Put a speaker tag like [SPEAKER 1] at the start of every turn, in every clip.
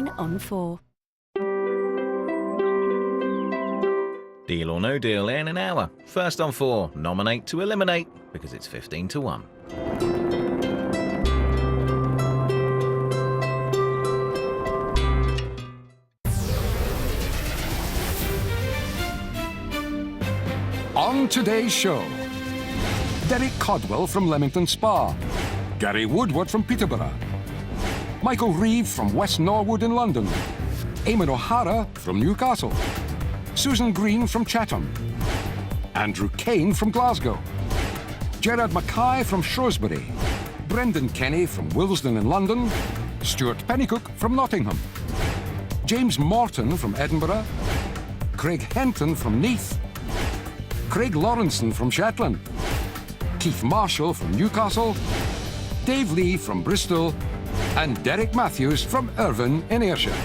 [SPEAKER 1] 9 on 4.
[SPEAKER 2] Deal or no deal in an hour. First on 4, nominate to eliminate, because it's 15 to 1.
[SPEAKER 3] On today's show, Derek Codwell from Leamington Spa, Gary Woodward from Peterborough, Michael Reeve from West Norwood in London, Eamon O'Hara from Newcastle, Susan Green from Chatham, Andrew Kane from Glasgow, Gerard Mackay from Shrewsbury, Brendan Kenny from Willesden in London, Stuart Pennycook from Nottingham, James Morton from Edinburgh, Craig Henton from Neath, Craig Lawrenson from Shetland, Keith Marshall from Newcastle, Dave Lee from Bristol, and Derek Matthews from Irvine in Ayrshire.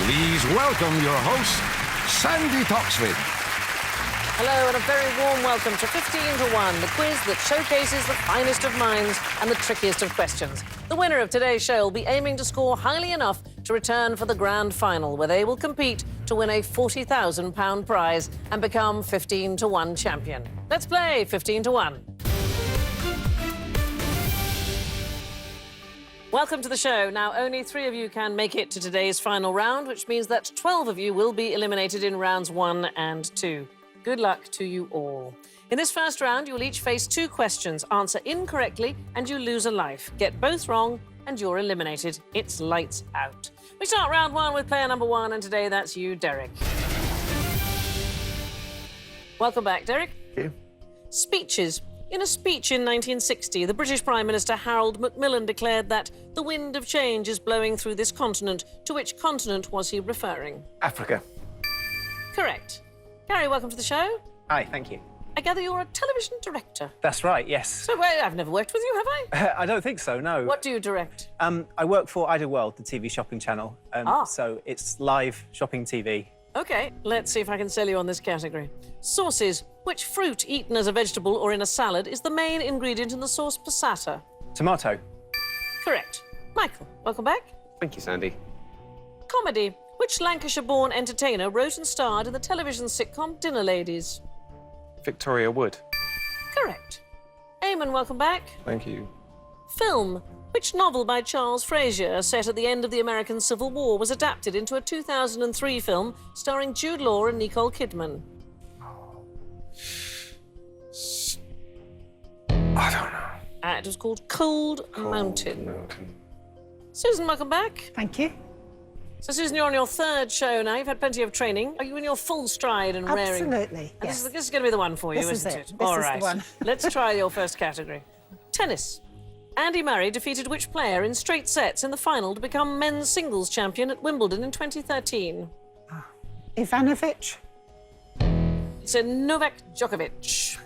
[SPEAKER 3] Please welcome your host, Sandi Toksvig.
[SPEAKER 4] Hello and a very warm welcome to 15 to 1, the quiz that showcases the finest of minds and the trickiest of questions. The winner of today's show will be aiming to score highly enough to return for the grand final, where they will compete to win a £40,000 prize and become 15 to 1 champion. Let's play 15 to 1. Welcome to the show. Now, only 3 of you can make it to today's final round, which means that 12 of you will be eliminated in rounds 1 and 2. Good luck to you all. In this first round, you will each face 2 questions. Answer incorrectly and you lose a life. Get both wrong and you're eliminated. It's lights out. We start round 1 with player number 1, and today that's you, Derek. Welcome back, Derek.
[SPEAKER 5] Thank you.
[SPEAKER 4] Speeches. In a speech in 1960, the British Prime Minister Harold Macmillan declared that the wind of change is blowing through this continent. To which continent was he referring?
[SPEAKER 5] Africa.
[SPEAKER 4] Correct. Gary, welcome to the show.
[SPEAKER 5] Hi, thank you.
[SPEAKER 4] I gather you're a television director.
[SPEAKER 5] That's right, yes.
[SPEAKER 4] So, well, I've never worked with you, have I?
[SPEAKER 5] I don't think so, no.
[SPEAKER 4] What do you direct?
[SPEAKER 5] I work for World, the TV shopping channel. So it's live shopping TV.
[SPEAKER 4] OK, let's see if I can sell you on this category. Sauces. Which fruit eaten as a vegetable or in a salad is the main ingredient in the sauce passata?
[SPEAKER 5] Tomato.
[SPEAKER 4] Correct. Michael, welcome back.
[SPEAKER 6] Thank you, Sandy.
[SPEAKER 4] Comedy. Which Lancashire-born entertainer wrote and starred in the television sitcom Dinner Ladies?
[SPEAKER 6] Victoria Wood.
[SPEAKER 4] Correct. Eamon, welcome back.
[SPEAKER 6] Thank you.
[SPEAKER 4] Film. Which novel by Charles Frazier, set at the end of the American Civil War, was adapted into a 2003 film starring Jude Law and Nicole Kidman?
[SPEAKER 6] I don't know.
[SPEAKER 4] It was called Cold Mountain. Susan, welcome back.
[SPEAKER 7] Thank you.
[SPEAKER 4] So, Susan, you're on your 3rd show now. You've had plenty of training. Are you in your full stride and raring?
[SPEAKER 7] Absolutely,
[SPEAKER 4] And
[SPEAKER 7] yes.
[SPEAKER 4] this is going to be the one for you,
[SPEAKER 7] This is
[SPEAKER 4] isn't
[SPEAKER 7] it.
[SPEAKER 4] it?
[SPEAKER 7] This
[SPEAKER 4] All
[SPEAKER 7] is the
[SPEAKER 4] right.
[SPEAKER 7] one.
[SPEAKER 4] Let's try your first category. Tennis. Andy Murray defeated which player in straight sets in the final to become men's singles champion at Wimbledon in 2013?
[SPEAKER 7] Ivanovic.
[SPEAKER 4] It's a Novak Djokovic.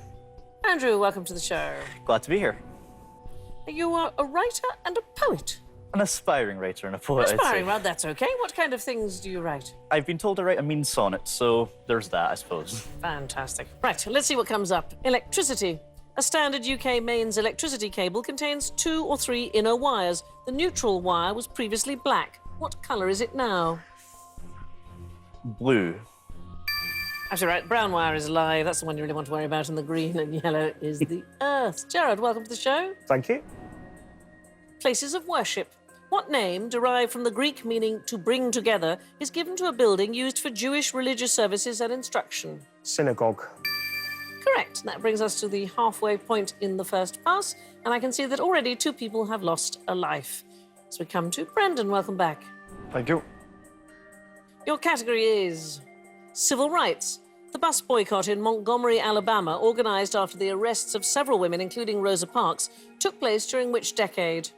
[SPEAKER 4] Andrew, welcome to the show.
[SPEAKER 8] Glad to be here.
[SPEAKER 4] You are a writer and a poet.
[SPEAKER 8] An aspiring writer and a poet, I'd
[SPEAKER 4] Aspiring,
[SPEAKER 8] say.
[SPEAKER 4] well, that's OK. What kind of things do you write?
[SPEAKER 8] I've been told to write a mean sonnet, so there's that, I suppose.
[SPEAKER 4] Fantastic. Right, let's see what comes up. Electricity. A standard UK mains electricity cable contains 2 or 3 inner wires. The neutral wire was previously black. What colour is it now?
[SPEAKER 8] Blue.
[SPEAKER 4] Actually, right, brown wire is live. That's the one you really want to worry about, and the green and yellow is the earth. Gerard, welcome to the show.
[SPEAKER 5] Thank you.
[SPEAKER 4] Places of worship. What name, derived from the Greek meaning to bring together, is given to a building used for Jewish religious services and instruction?
[SPEAKER 5] Synagogue.
[SPEAKER 4] Correct. That brings us to the halfway point in the first pass, and I can see that already 2 people have lost a life. So we come to Brendan. Welcome back.
[SPEAKER 5] Thank you.
[SPEAKER 4] Your category is civil rights. The bus boycott in Montgomery, Alabama, organised after the arrests of several women, including Rosa Parks, took place during which decade?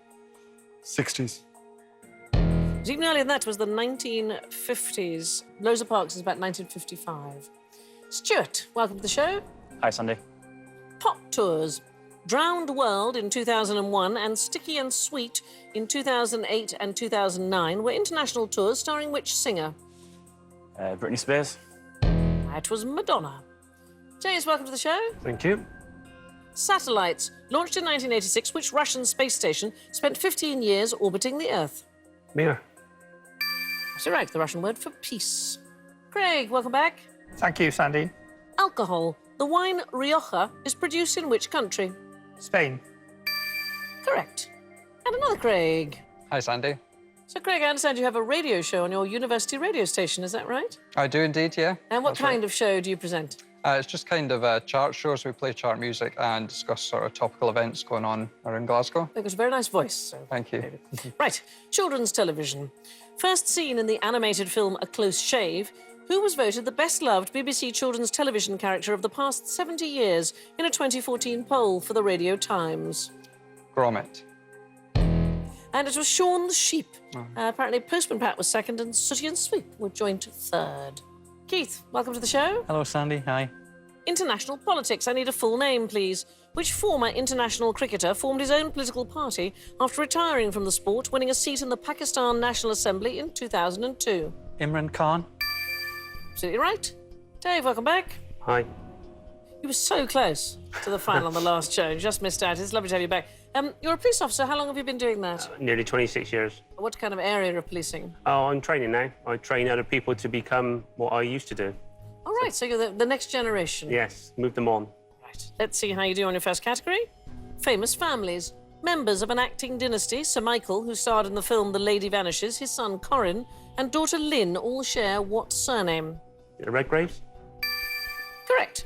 [SPEAKER 6] 60s.
[SPEAKER 4] Even earlier than that was the 1950s. Rosa Parks is about 1955. Stuart, welcome to the show.
[SPEAKER 8] Hi, Sandy.
[SPEAKER 4] Pop tours. Drowned World in 2001 and Sticky and Sweet in 2008 and 2009 were international tours starring which singer?
[SPEAKER 8] Britney Spears.
[SPEAKER 4] That was Madonna. James, welcome to the show.
[SPEAKER 6] Thank you.
[SPEAKER 4] Satellites. Launched in 1986, which Russian space station spent 15 years orbiting the Earth?
[SPEAKER 6] Mir.
[SPEAKER 4] So right, the Russian word for peace. Craig, welcome back.
[SPEAKER 1] Thank you, Sandy.
[SPEAKER 4] Alcohol. The wine Rioja is produced in which country?
[SPEAKER 1] Spain.
[SPEAKER 4] Correct. And another Craig.
[SPEAKER 9] Hi, Sandy.
[SPEAKER 4] So, Craig, I understand you have a radio show on your university radio station, is that right?
[SPEAKER 9] I do indeed, yeah.
[SPEAKER 4] And what
[SPEAKER 9] That's
[SPEAKER 4] kind
[SPEAKER 9] right.
[SPEAKER 4] of show do you present?
[SPEAKER 9] It's just kind of a chart show, so we play chart music and discuss sort of topical events going on around Glasgow.
[SPEAKER 4] You've got a very nice voice. So.
[SPEAKER 9] Thank you.
[SPEAKER 4] Right, children's television. First seen in the animated film A Close Shave, who was voted the best-loved BBC children's television character of the past 70 years in a 2014 poll for the Radio Times?
[SPEAKER 9] Gromit.
[SPEAKER 4] And it was Shaun the Sheep. Apparently, Postman Pat was second and Sooty and Sweep were joint third. Keith, welcome to the show.
[SPEAKER 8] Hello, Sandy. Hi.
[SPEAKER 4] International politics. I need a full name, please. Which former international cricketer formed his own political party after retiring from the sport, winning a seat in the Pakistan National Assembly in 2002?
[SPEAKER 8] Imran Khan.
[SPEAKER 4] Absolutely right. Dave, welcome back.
[SPEAKER 6] Hi.
[SPEAKER 4] You were so close to the final on the last show. You just missed out. It's lovely to have you back. You're a police officer. How long have you been doing that?
[SPEAKER 10] Nearly 26 years.
[SPEAKER 4] What kind of area of policing?
[SPEAKER 10] Oh, I'm training now. I train other people to become what I used to do.
[SPEAKER 4] All right, so you're the next generation.
[SPEAKER 10] Yes, move them on.
[SPEAKER 4] Right. Let's see how you do on your first category. Famous families. Members of an acting dynasty, Sir Michael, who starred in the film The Lady Vanishes, his son Corin, and daughter Lynn all share what surname?
[SPEAKER 10] Redgraves?
[SPEAKER 4] Correct.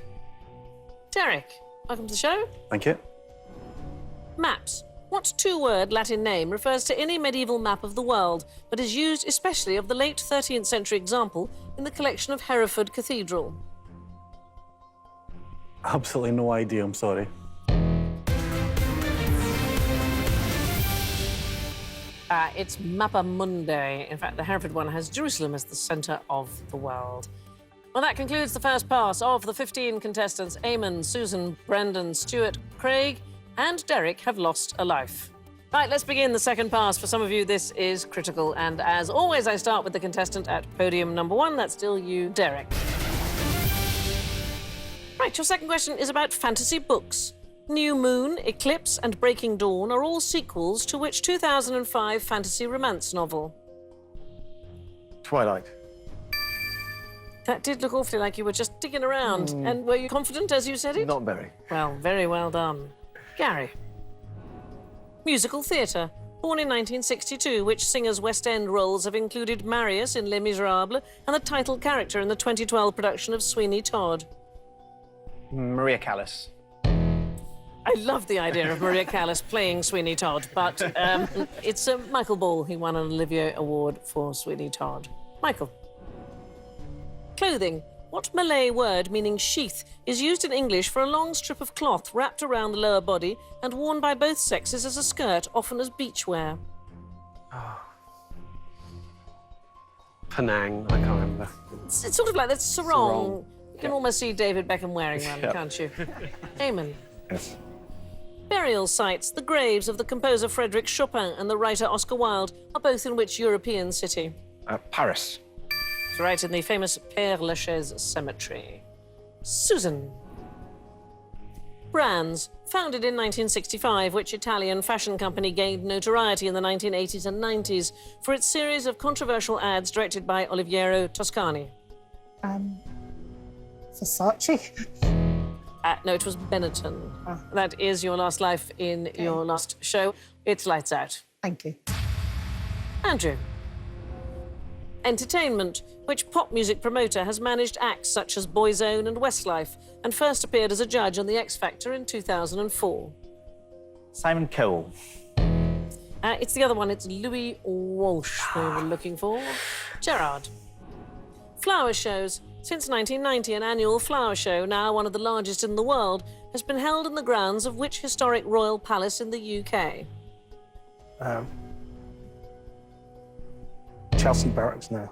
[SPEAKER 4] Derek, welcome to the show.
[SPEAKER 8] Thank you.
[SPEAKER 4] Maps. What two-word Latin name refers to any medieval map of the world, but is used especially of the late 13th century example in the collection of Hereford Cathedral?
[SPEAKER 11] Absolutely no idea, I'm sorry.
[SPEAKER 4] It's Mappa Mundi. In fact, the Hereford one has Jerusalem as the centre of the world. Well, that concludes the first pass of the 15 contestants. Eamon, Susan, Brendan, Stuart, Craig and Derek have lost a life. Right, let's begin the second pass. For some of you, this is critical. And as always, I start with the contestant at podium number 1. That's still you, Derek. Right, your second question is about fantasy books. New Moon, Eclipse and Breaking Dawn are all sequels to which 2005 fantasy romance novel?
[SPEAKER 6] Twilight.
[SPEAKER 4] That did look awfully like you were just digging around. And were you confident as you said it?
[SPEAKER 6] Not very.
[SPEAKER 4] Well, very well done. Gary. Musical theatre. Born in 1962, which singer's West End roles have included Marius in Les Miserables and the title character in the 2012 production of Sweeney Todd?
[SPEAKER 5] Maria Callas.
[SPEAKER 4] I love the idea of Maria Callas playing Sweeney Todd, but it's Michael Ball who won an Olivier Award for Sweeney Todd. Michael. Clothing. What Malay word meaning sheath is used in English for a long strip of cloth wrapped around the lower body and worn by both sexes as a skirt, often as beachwear?
[SPEAKER 6] Penang, I can't remember.
[SPEAKER 4] It's sort of like that sarong. You can almost see David Beckham wearing one, can't you? Eamon.
[SPEAKER 6] Yes.
[SPEAKER 4] Burial sites. The graves of the composer Frédéric Chopin and the writer Oscar Wilde are both in which European city?
[SPEAKER 6] Paris.
[SPEAKER 4] It's right in the famous Père Lachaise cemetery. Susan. Brands. Founded in 1965, which Italian fashion company gained notoriety in the 1980s and 90s for its series of controversial ads directed by Oliviero Toscani?
[SPEAKER 7] Versace.
[SPEAKER 4] No, it was Benetton. That is your last life in your last show. It's lights out.
[SPEAKER 7] Thank you.
[SPEAKER 4] Andrew. Entertainment, which pop music promoter has managed acts such as Boyzone and Westlife, and first appeared as a judge on The X Factor in 2004.
[SPEAKER 5] Simon Cowell.
[SPEAKER 4] It's the other one. It's Louis Walsh we were looking for. Gerard. Flower shows. Since 1990, an annual flower show, now one of the largest in the world, has been held in the grounds of which historic royal palace in the UK?
[SPEAKER 11] Chelsea Barracks now.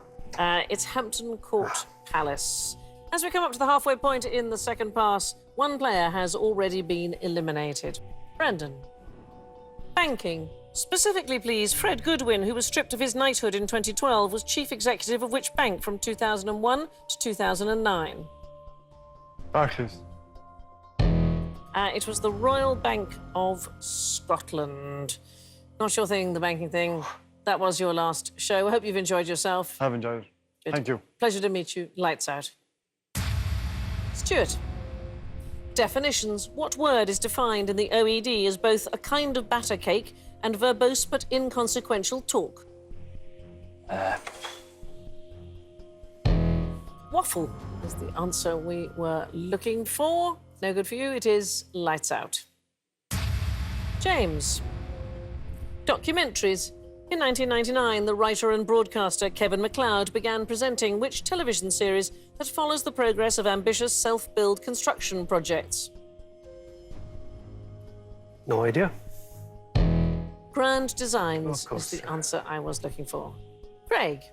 [SPEAKER 4] It's Hampton Court Palace. As we come up to the halfway point in the second pass, one player has already been eliminated. Brendan. Banking. Specifically, please, Fred Goodwin, who was stripped of his knighthood in 2012, was chief executive of which bank from 2001 to 2009?
[SPEAKER 6] Barclays.
[SPEAKER 4] It was the Royal Bank of Scotland. Not your thing, the banking thing. That was your last show. I hope you've enjoyed yourself.
[SPEAKER 11] I've enjoyed it.
[SPEAKER 4] Good.
[SPEAKER 11] Thank you.
[SPEAKER 4] Pleasure to meet you. Lights out. Stuart. Definitions. What word is defined in the OED as both a kind of batter cake and verbose but inconsequential talk? Waffle is the answer we were looking for. No good for you. It is lights out. James. Documentaries. In 1999, the writer and broadcaster Kevin MacLeod began presenting which television series that follows the progress of ambitious self-build construction projects?
[SPEAKER 6] No idea.
[SPEAKER 4] Grand Designs
[SPEAKER 6] Of
[SPEAKER 4] is
[SPEAKER 6] course.
[SPEAKER 4] the answer I was looking for. Craig.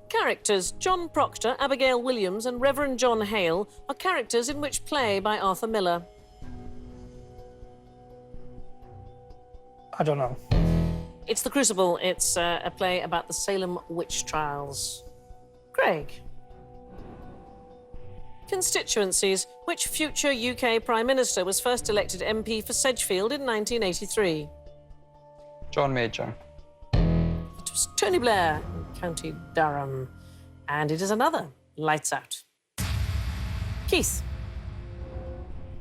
[SPEAKER 4] Characters John Proctor, Abigail Williams and Reverend John Hale are characters in which play by Arthur Miller?
[SPEAKER 1] I don't know.
[SPEAKER 4] It's The Crucible. It's a play about the Salem witch trials. Craig. Constituencies. Which future UK Prime Minister was first elected MP for Sedgefield in 1983?
[SPEAKER 9] John Major.
[SPEAKER 4] It was Tony Blair in County Durham. And it is another lights out. Keith.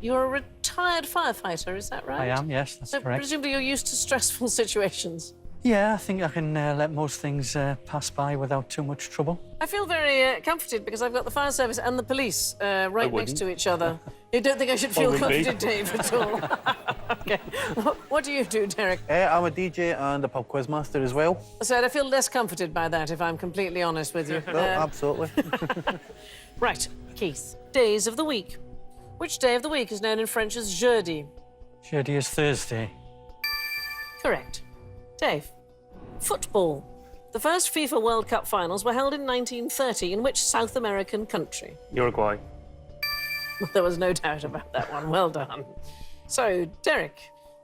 [SPEAKER 4] You're a retired firefighter, is that right?
[SPEAKER 8] I am, yes, that's
[SPEAKER 4] So
[SPEAKER 8] correct.
[SPEAKER 4] presumably you're used to stressful situations.
[SPEAKER 8] Yeah, I think I can let most things pass by without too much trouble.
[SPEAKER 4] I feel very comforted because I've got the fire service and the police right next to each other. You don't think I should feel
[SPEAKER 10] would be.
[SPEAKER 4] comforted, Dave, at all? OK. What do you do, Derek?
[SPEAKER 5] I'm a DJ and a pub quiz master as well.
[SPEAKER 4] I said I feel less comforted by that, if I'm completely honest with you.
[SPEAKER 5] No, absolutely.
[SPEAKER 4] Right, Keith. Days of the week. Which day of the week is known in French as jeudi?
[SPEAKER 8] Jeudi is Thursday.
[SPEAKER 4] Correct. Dave. Football. The first FIFA World Cup finals were held in 1930 in which South American country?
[SPEAKER 10] Uruguay.
[SPEAKER 4] There was no doubt about that one. Well done. So, Derek,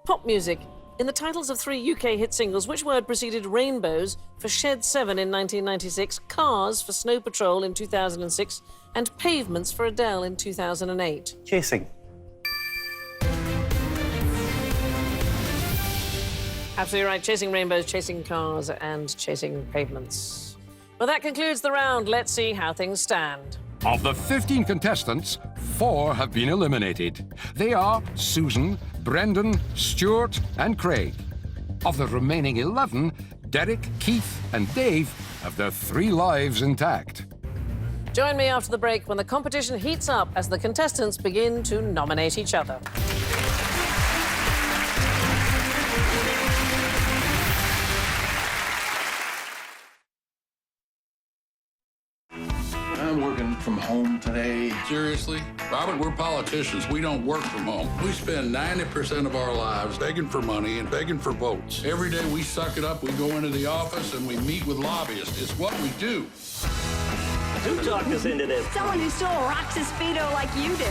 [SPEAKER 4] pop music. In the titles of 3 UK hit singles, which word preceded Rainbows for Shed 7 in 1996, Cars for Snow Patrol in 2006, and Pavements for Adele in 2008?
[SPEAKER 5] Chasing.
[SPEAKER 4] Absolutely right. Chasing Rainbows, Chasing Cars, and Chasing Pavements. Well, that concludes the round. Let's see how things stand.
[SPEAKER 3] Of the 15 contestants, 4 have been eliminated. They are Susan, Brendan, Stuart, and Craig. Of the remaining 11, Derek, Keith, and Dave have their 3 lives intact.
[SPEAKER 4] Join me after the break when the competition heats up as the contestants begin to nominate each other.
[SPEAKER 12] I'm working from home today.
[SPEAKER 13] Seriously? Robert, we're politicians. We don't work from home. We spend 90% of our lives begging for money and begging for votes. Every day we suck it up, we go into the office and we meet with lobbyists. It's what we do.
[SPEAKER 8] Who talked us into this?
[SPEAKER 14] Someone who still rocks his Speedo like you do.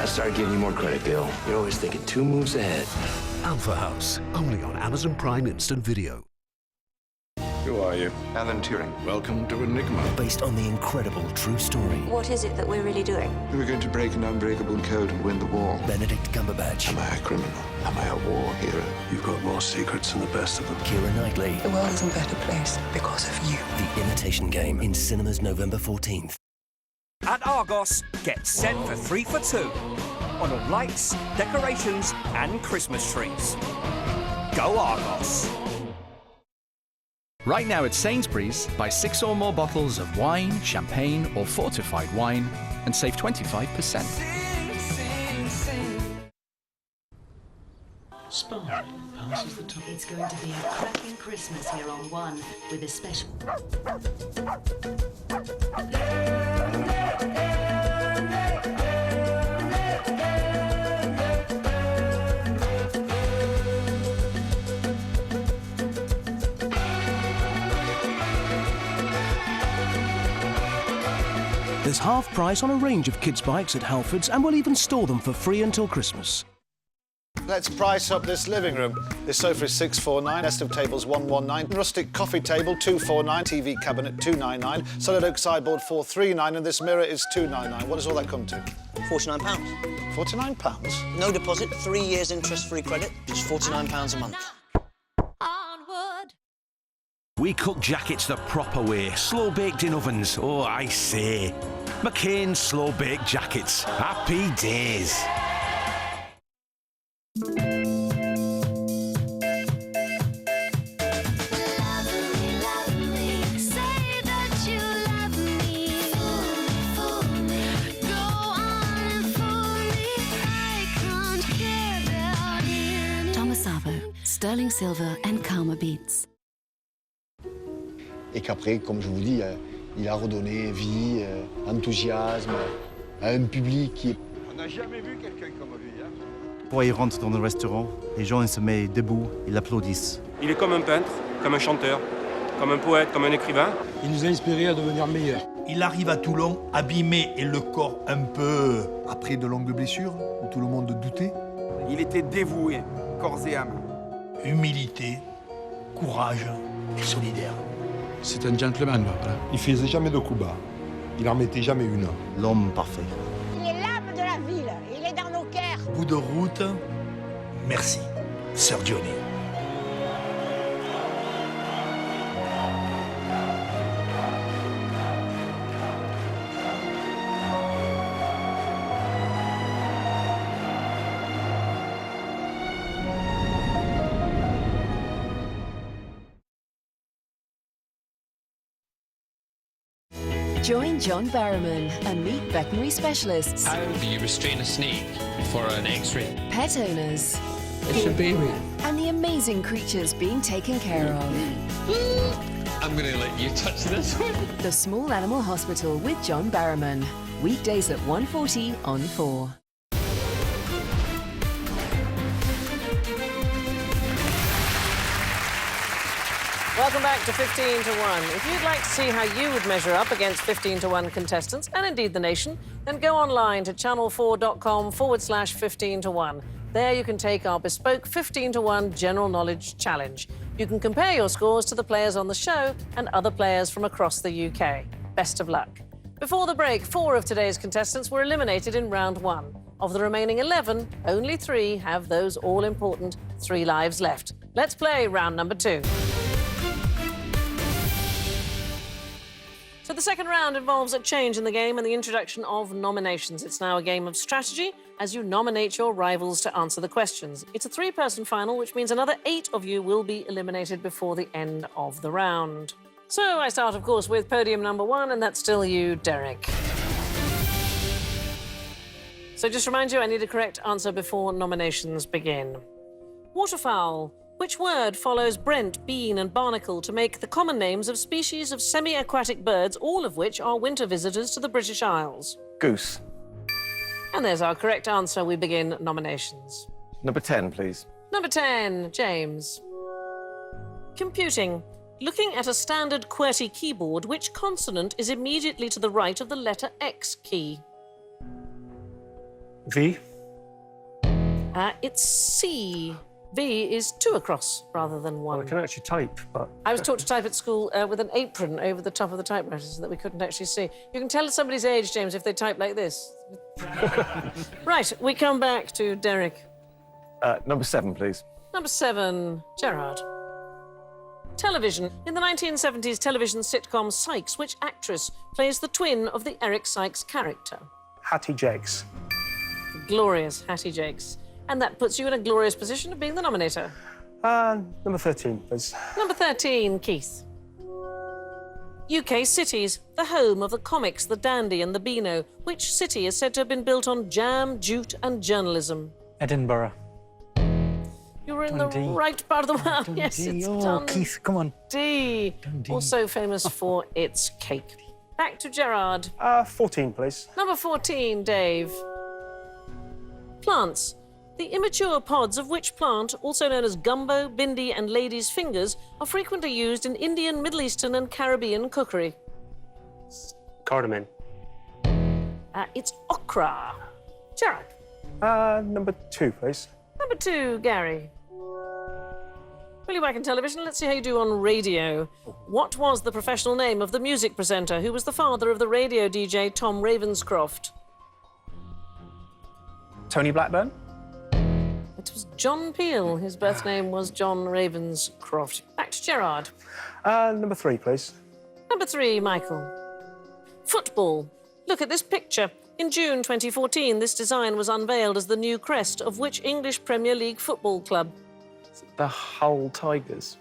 [SPEAKER 12] I started giving you more credit, Bill. You're always thinking 2 moves ahead.
[SPEAKER 15] Alpha House, only on Amazon Prime Instant Video.
[SPEAKER 12] Who are you?
[SPEAKER 13] Alan Turing.
[SPEAKER 12] Welcome to Enigma.
[SPEAKER 15] Based on the incredible true story.
[SPEAKER 14] What is it that we're really doing?
[SPEAKER 12] We're going to break an unbreakable code and win the war.
[SPEAKER 15] Benedict Cumberbatch.
[SPEAKER 12] Am I a criminal? Am I a war hero? You've got more secrets than the best of them.
[SPEAKER 15] Keira Knightley.
[SPEAKER 14] The world is a better place because of you.
[SPEAKER 15] The Imitation Game in cinemas November 14th.
[SPEAKER 16] At Argos, get set for 3 for 2 on all lights, decorations and Christmas trees. Go Argos!
[SPEAKER 17] Right now at Sainsbury's, buy 6 or more bottles of wine, champagne or fortified wine and save 25%.
[SPEAKER 18] Spa passes the top. It's going to be a cracking Christmas here on One with a special.
[SPEAKER 15] There's half price on a range of kids' bikes at Halfords, and we'll even store them for free until Christmas.
[SPEAKER 19] Let's price up this living room. This sofa is $649, nest of tables $119, rustic coffee table $249, TV cabinet $299, solid oak sideboard $439, and this mirror is $299. What does all that come to?
[SPEAKER 20] £49.
[SPEAKER 19] £49?
[SPEAKER 20] No deposit, 3 years interest-free credit, just £49 a month.
[SPEAKER 15] We cook jackets the proper way, slow-baked in ovens. Oh, I say. McCain's slow-baked jackets. Happy days.
[SPEAKER 18] Sterling silver and Karma beads.
[SPEAKER 21] Et qu'après, comme je vous dis, il a redonné vie, enthousiasme à un public qui...
[SPEAKER 22] On n'a jamais vu quelqu'un comme lui, hein.
[SPEAKER 23] Quand il rentre dans le restaurant, les gens ils se mettent debout, ils applaudissent.
[SPEAKER 10] Il est comme un peintre, comme un chanteur, comme un poète, comme un écrivain.
[SPEAKER 24] Il nous a inspirés à devenir meilleurs.
[SPEAKER 25] Il arrive à Toulon, abîmé et le corps un peu...
[SPEAKER 26] Après de longues blessures, où tout le monde doutait.
[SPEAKER 22] Il était dévoué, corps et âme.
[SPEAKER 25] Humilité, courage et solidaire.
[SPEAKER 24] C'est un gentleman, voilà.
[SPEAKER 11] Il faisait jamais de coups bas. Il en mettait jamais une.
[SPEAKER 23] L'homme parfait.
[SPEAKER 7] Il est l'âme de la ville. Il est dans nos cœurs.
[SPEAKER 25] Bout de route, merci, Sir Johnny.
[SPEAKER 18] Join John Barrowman and meet veterinary specialists,
[SPEAKER 27] How do you restrain a snake for an X-ray?
[SPEAKER 18] pet owners,
[SPEAKER 24] It's a baby.
[SPEAKER 18] and the amazing creatures being taken care of.
[SPEAKER 27] I'm going to let you touch this one.
[SPEAKER 18] The Small Animal Hospital with John Barrowman. Weekdays at 1:40 on 4.
[SPEAKER 4] Welcome back to 15 to 1. If you'd like to see how you would measure up against 15 to 1 contestants, and indeed the nation, then go online to channel4.com/15 to 1. There you can take our bespoke 15 to 1 general knowledge challenge. You can compare your scores to the players on the show and other players from across the UK. Best of luck. Before the break, 4 of today's contestants were eliminated in round 1. Of the remaining 11, only 3 have those all-important 3 lives left. Let's play round number 2. So the second round involves a change in the game and the introduction of nominations. It's now a game of strategy as you nominate your rivals to answer the questions. It's a 3-person final, which means another 8 of you will be eliminated before the end of the round. So I start, of course, with podium number 1, and that's still you, Derek. So just remind you, I need a correct answer before nominations begin. Waterfowl. Which word follows Brent, bean and barnacle to make the common names of species of semi-aquatic birds, all of which are winter visitors to the British Isles?
[SPEAKER 6] Goose.
[SPEAKER 4] And there's our correct answer. We begin nominations.
[SPEAKER 6] Number 10, please.
[SPEAKER 4] Number 10, James. Computing. Looking at a standard QWERTY keyboard, which consonant is immediately to the right of the letter X key?
[SPEAKER 10] V.
[SPEAKER 4] It's C. V is 2 across rather than 1.
[SPEAKER 10] Well, I can actually type, but...
[SPEAKER 4] I was taught to type at school with an apron over the top of the typewriter so that we couldn't actually see. You can tell somebody's age, James, if they type like this. Right, we come back to Derek.
[SPEAKER 6] Number 7, please.
[SPEAKER 4] Number 7, Gerard. Television. In the 1970s television sitcom Sykes, which actress plays the twin of the Eric Sykes character?
[SPEAKER 10] Hattie Jakes.
[SPEAKER 4] Glorious Hattie Jakes. And that puts you in a glorious position of being the nominator.
[SPEAKER 10] Number 13, please.
[SPEAKER 4] Number 13, Keith. UK cities, the home of the comics, the dandy and the beano. Which city is said to have been built on jam, jute and journalism?
[SPEAKER 8] Edinburgh.
[SPEAKER 4] You're in the right part of the world.
[SPEAKER 8] Dundee.
[SPEAKER 4] Yes, it's
[SPEAKER 8] Oh, Keith, come on.
[SPEAKER 4] Dundee. Also famous for its cake. Back to Gerard.
[SPEAKER 10] 14, please.
[SPEAKER 4] Number 14, Dave. Plants. The immature pods of which plant, also known as gumbo, bindi and ladies' fingers, are frequently used in Indian, Middle Eastern and Caribbean cookery?
[SPEAKER 10] Cardamom.
[SPEAKER 4] It's okra. Gerard.
[SPEAKER 10] Number 2, please.
[SPEAKER 4] Number Number 2, Gary. Well, you're back in television. Let's see how you do on radio. What was the professional name of the music presenter who was the father of the radio DJ Tom Ravenscroft?
[SPEAKER 1] Tony Blackburn?
[SPEAKER 4] It was John Peel. His birth name was John Ravenscroft. Back to Gerard.
[SPEAKER 1] Number 3, please.
[SPEAKER 4] Number 3, Michael. Football. Look at this picture. In June 2014, this design was unveiled as the new crest of which English Premier League football club?
[SPEAKER 1] The Hull Tigers.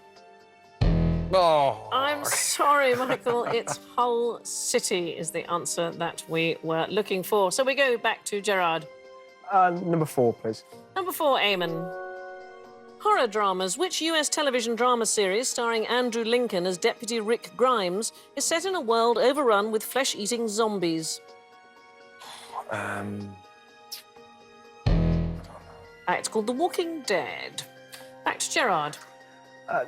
[SPEAKER 1] Oh.
[SPEAKER 4] I'm sorry, Michael. It's Hull City is the answer that we were looking for. So we go back to Gerard.
[SPEAKER 1] Number 4, please.
[SPEAKER 4] Number 4, Eamon. Horror dramas. Which US television drama series starring Andrew Lincoln as Deputy Rick Grimes is set in a world overrun with flesh-eating zombies? It's called The Walking Dead. Back to Gerard.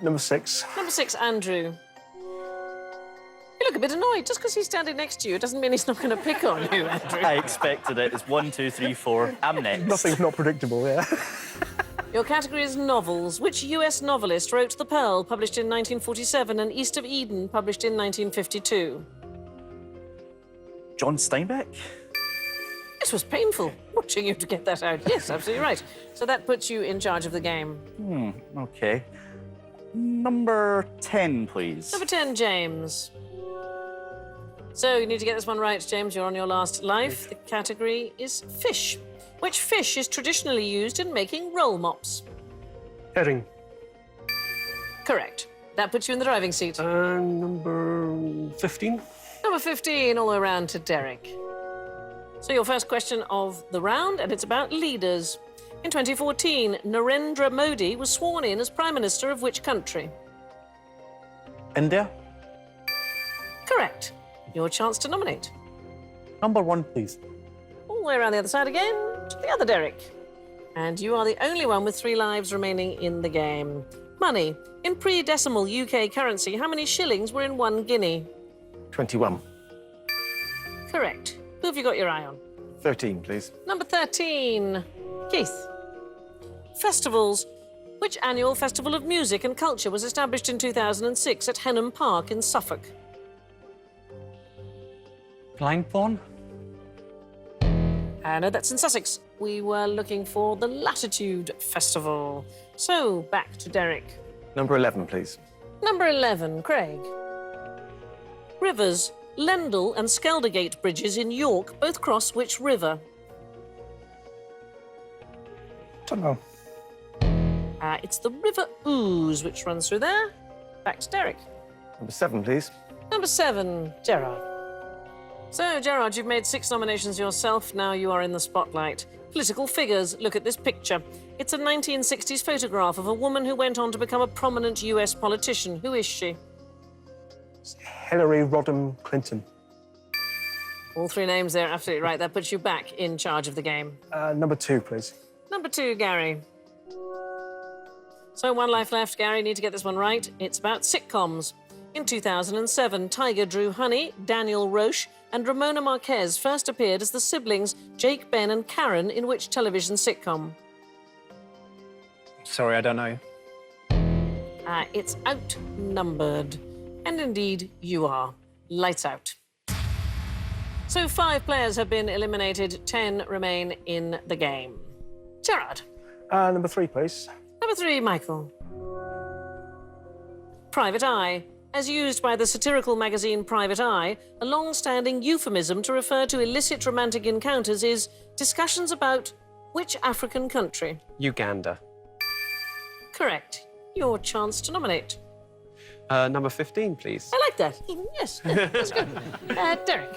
[SPEAKER 1] Number 6.
[SPEAKER 4] Number 6, Andrew. You look a bit annoyed. Just because he's standing next to you, it doesn't mean he's not going to pick on you, Andrew.
[SPEAKER 2] I expected it. It's 1, 2, 3, 4. I'm next.
[SPEAKER 1] Nothing's not predictable, yeah.
[SPEAKER 4] Your category is novels. Which US novelist wrote The Pearl, published in 1947, and East of Eden, published in 1952?
[SPEAKER 2] John Steinbeck?
[SPEAKER 4] It was painful watching you to get that out. Yes, absolutely right. So that puts you in charge of the game.
[SPEAKER 2] Okay. Number 10, please.
[SPEAKER 4] Number 10, James. So you need to get this one right, James. You're on your last life. The category is fish. Which fish is traditionally used in making roll mops?
[SPEAKER 10] Herring.
[SPEAKER 4] Correct. That puts you in the driving seat.
[SPEAKER 10] Number 15.
[SPEAKER 4] Number 15, all the way around to Derek. So your first question of the round, and it's about leaders. In 2014, Narendra Modi was sworn in as Prime Minister of which country?
[SPEAKER 1] India?
[SPEAKER 4] Correct. Your chance to nominate.
[SPEAKER 1] Number 1, please.
[SPEAKER 4] All the way around the other side again to the other Derek. And you are the only one with 3 lives remaining in the game. Money. In pre-decimal UK currency, how many shillings were in 1 guinea?
[SPEAKER 6] 21.
[SPEAKER 4] Correct. Who have you got your eye on?
[SPEAKER 6] 13, please.
[SPEAKER 4] Number 13, Keith. Festivals. Which annual festival of music and culture was established in 2006 at Henham Park in Suffolk?
[SPEAKER 8] Blindthorn?
[SPEAKER 4] No, that's in Sussex. We were looking for the Latitude Festival. So, back to Derek.
[SPEAKER 6] Number 11, please.
[SPEAKER 4] Number 11, Craig. Rivers. Lendal and Skeldergate bridges in York both cross which river?
[SPEAKER 1] Don't know.
[SPEAKER 4] It's the River Ouse, which runs through there. Back to Derek.
[SPEAKER 6] Number 7, please.
[SPEAKER 4] Number 7, Gerard. So, Gerard, you've made 6 nominations yourself. Now you are in the spotlight. Political figures. Look at this picture. It's a 1960s photograph of a woman who went on to become a prominent US politician. Who is she?
[SPEAKER 1] Hillary Rodham Clinton.
[SPEAKER 4] All 3 names there, absolutely right. That puts you back in charge of the game.
[SPEAKER 1] Number 2, please.
[SPEAKER 4] Number 2, Gary. So 1 life left, Gary. Need to get this one right. It's about sitcoms. In 2007, Tiger Drew Honey, Daniel Roche, and Ramona Marquez first appeared as the siblings Jake, Ben, and Karen in which television sitcom?
[SPEAKER 1] Sorry, I don't know.
[SPEAKER 4] It's Outnumbered. And indeed, you are. Lights out. So 5 players have been eliminated, 10 remain in the game. Gerard.
[SPEAKER 1] Number 3, please.
[SPEAKER 4] Number 3, Michael. Private Eye. As used by the satirical magazine Private Eye, a long-standing euphemism to refer to illicit romantic encounters is discussions about which African country?
[SPEAKER 10] Uganda.
[SPEAKER 4] Correct. Your chance to nominate.
[SPEAKER 10] Number 15, please.
[SPEAKER 4] I like that. Yes, that's good. Derek.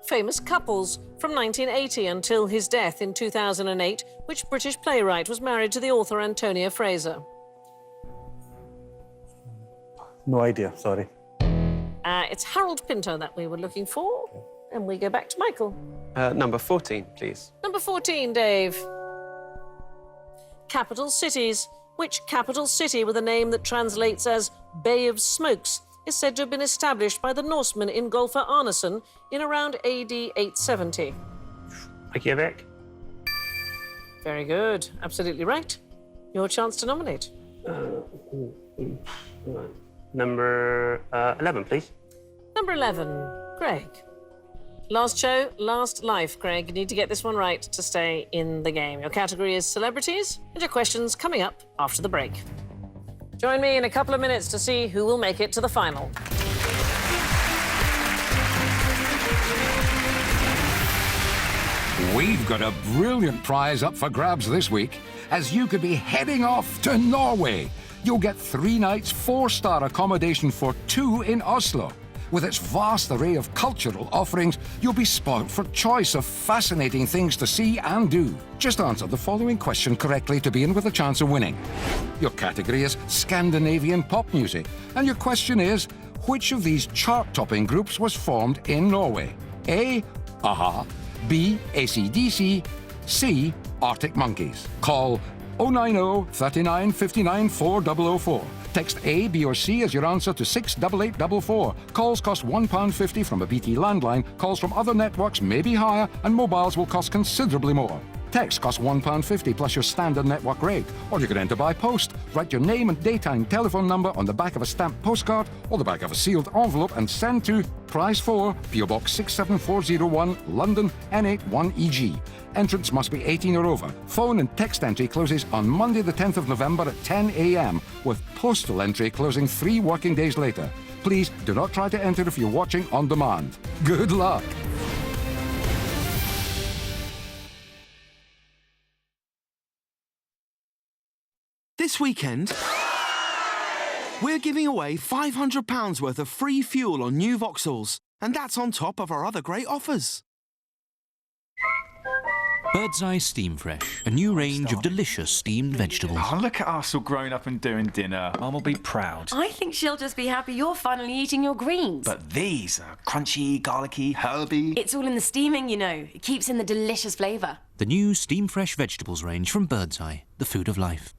[SPEAKER 4] Famous couples from 1980 until his death in 2008, which British playwright was married to the author Antonia Fraser?
[SPEAKER 1] No idea, sorry.
[SPEAKER 4] It's Harold Pinter that we were looking for. And we go back to Michael.
[SPEAKER 10] Number 14, please.
[SPEAKER 4] Number 14, Dave. Capital cities. Which capital city with a name that translates as Bay of Smokes is said to have been established by the Norsemen Ingolfur Arnason in around AD 870?
[SPEAKER 10] Reykjavik.
[SPEAKER 4] Very good. Absolutely right. Your chance to nominate.
[SPEAKER 10] Number 11, please.
[SPEAKER 4] Number 11, Greg. Last show, last life, Greg. You need to get this one right to stay in the game. Your category is celebrities, and your questions coming up after the break. Join me in a couple of minutes to see who will make it to the final.
[SPEAKER 3] We've got a brilliant prize up for grabs this week, as you could be heading off to Norway. You'll get 3 nights, 4-star accommodation for 2 in Oslo. With its vast array of cultural offerings, you'll be spoilt for choice of fascinating things to see and do. Just answer the following question correctly to be in with a chance of winning. Your category is Scandinavian pop music, and your question is, which of these chart-topping groups was formed in Norway? A. Aha. B. AC/DC. C. Arctic Monkeys. Call 090 39 59 4004. Text A, B or C as your answer to 68844. Calls cost £1.50 from a BT landline. Calls from other networks may be higher, and mobiles will cost considerably more. Text costs £1.50 plus your standard network rate. Or you can enter by post. Write your name and daytime telephone number on the back of a stamped postcard or the back of a sealed envelope and send to Prize 4, PO Box 67401, London, N81EG. Entrance must be 18 or over. Phone and text entry closes on Monday the 10th of November at 10 a.m, with postal entry closing 3 working days later. Please do not try to enter if you're watching on demand. Good luck.
[SPEAKER 5] This weekend, we're giving away £500 worth of free fuel on new Vauxhalls, and that's on top of our other great offers.
[SPEAKER 9] Bird's Eye Steam Fresh, a new range of delicious steamed vegetables.
[SPEAKER 12] Oh, look at us all grown up and doing dinner. Mum will be proud.
[SPEAKER 13] I think she'll just be happy you're finally eating your greens.
[SPEAKER 12] But these are crunchy, garlicky, herby.
[SPEAKER 13] It's all in the steaming, you know. It keeps in the delicious flavour.
[SPEAKER 9] The new Steam Fresh vegetables range from Bird's Eye, the food of life.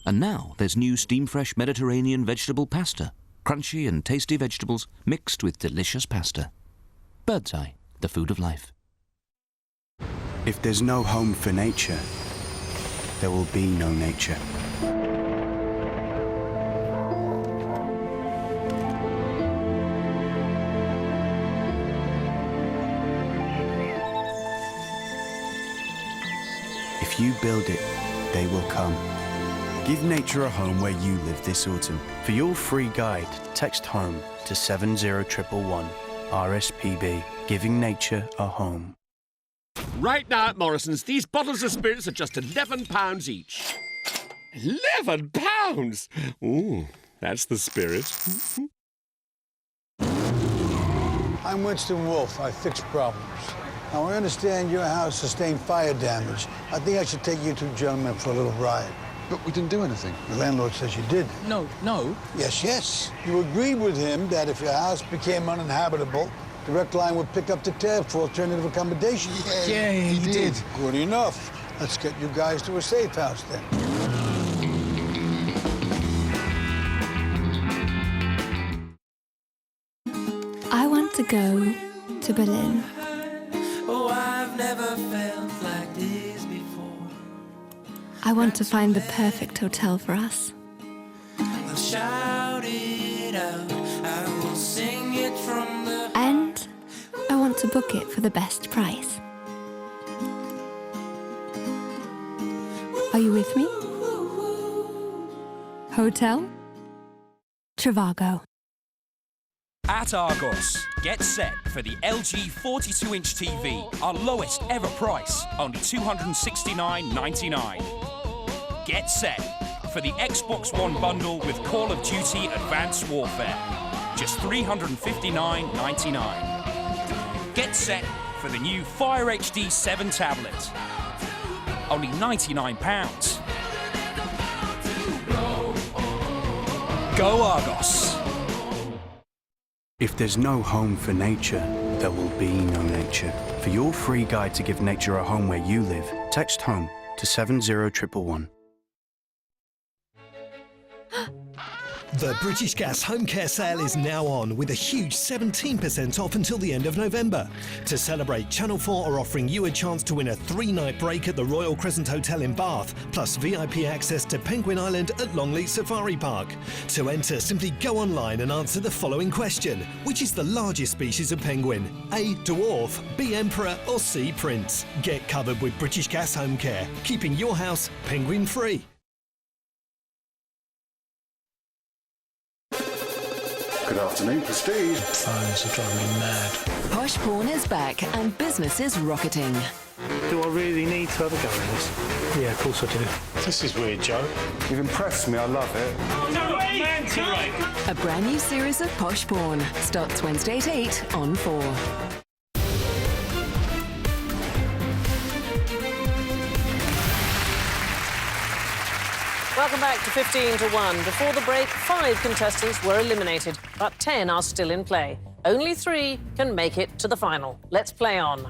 [SPEAKER 9] And now there's new Steam Fresh Mediterranean vegetable pasta. Crunchy and tasty vegetables mixed with delicious pasta. Bird's Eye, the food of life.
[SPEAKER 14] If there's no home for nature, there will be no nature. If you build it, they will come. Give nature a home where you live this autumn. For your free guide, text HOME to 70111. RSPB, giving nature a home.
[SPEAKER 16] Right now at Morrison's, these bottles of spirits are just £11 each. £11? Ooh, that's the spirit.
[SPEAKER 28] I'm Winston Wolfe. I fix problems. Now, I understand your house sustained fire damage. I think I should take you two gentlemen for a little ride.
[SPEAKER 21] But we didn't do anything.
[SPEAKER 28] The landlord says you did.
[SPEAKER 24] No.
[SPEAKER 28] Yes, yes. You agreed with him that if your house became uninhabitable, Direct Line would pick up the tab for alternative accommodation.
[SPEAKER 24] Yeah, he did.
[SPEAKER 28] Good enough. Let's get you guys to a safe house then.
[SPEAKER 29] I want to go to Berlin.
[SPEAKER 30] Oh, I've never felt like this before.
[SPEAKER 29] I want to find the perfect hotel for us.
[SPEAKER 30] I'll shout it out. I will sing it from the...
[SPEAKER 29] And I want to book it for the best price. Are you with me? Hotel Trivago.
[SPEAKER 31] At Argos, get set for the LG 42-inch TV, our lowest ever price, only $269.99. Get set for the Xbox One bundle with Call of Duty Advanced Warfare, just $359.99. Get set for the new Fire HD 7 tablet, only £99. Go Argos!
[SPEAKER 14] If there's no home for nature, there will be no nature. For your free guide to give nature a home where you live, text HOME to 70111.
[SPEAKER 7] The British Gas Home Care sale is now on with a huge 17% off until the end of November. To celebrate, Channel 4 are offering you a chance to win a 3-night break at the Royal Crescent Hotel in Bath, plus VIP access to Penguin Island at Longleat Safari Park. To enter, simply go online and answer the following question. Which is the largest species of penguin? A. Dwarf, B. Emperor or C. Prince? Get covered with British Gas Home Care, keeping your house penguin free.
[SPEAKER 11] Good afternoon, Prestige.
[SPEAKER 24] Phones are driving me mad.
[SPEAKER 15] Posh porn is back and business is rocketing.
[SPEAKER 1] Do I really need to have a go at this? Yeah, of course I do.
[SPEAKER 24] This is weird, Joe.
[SPEAKER 11] You've impressed me, I love it.
[SPEAKER 15] A brand new series of Posh porn starts Wednesday at 8 on 4.
[SPEAKER 4] Welcome back to 15 to 1. Before the break, 5 contestants were eliminated, but 10 are still in play. Only 3 can make it to the final. Let's play on.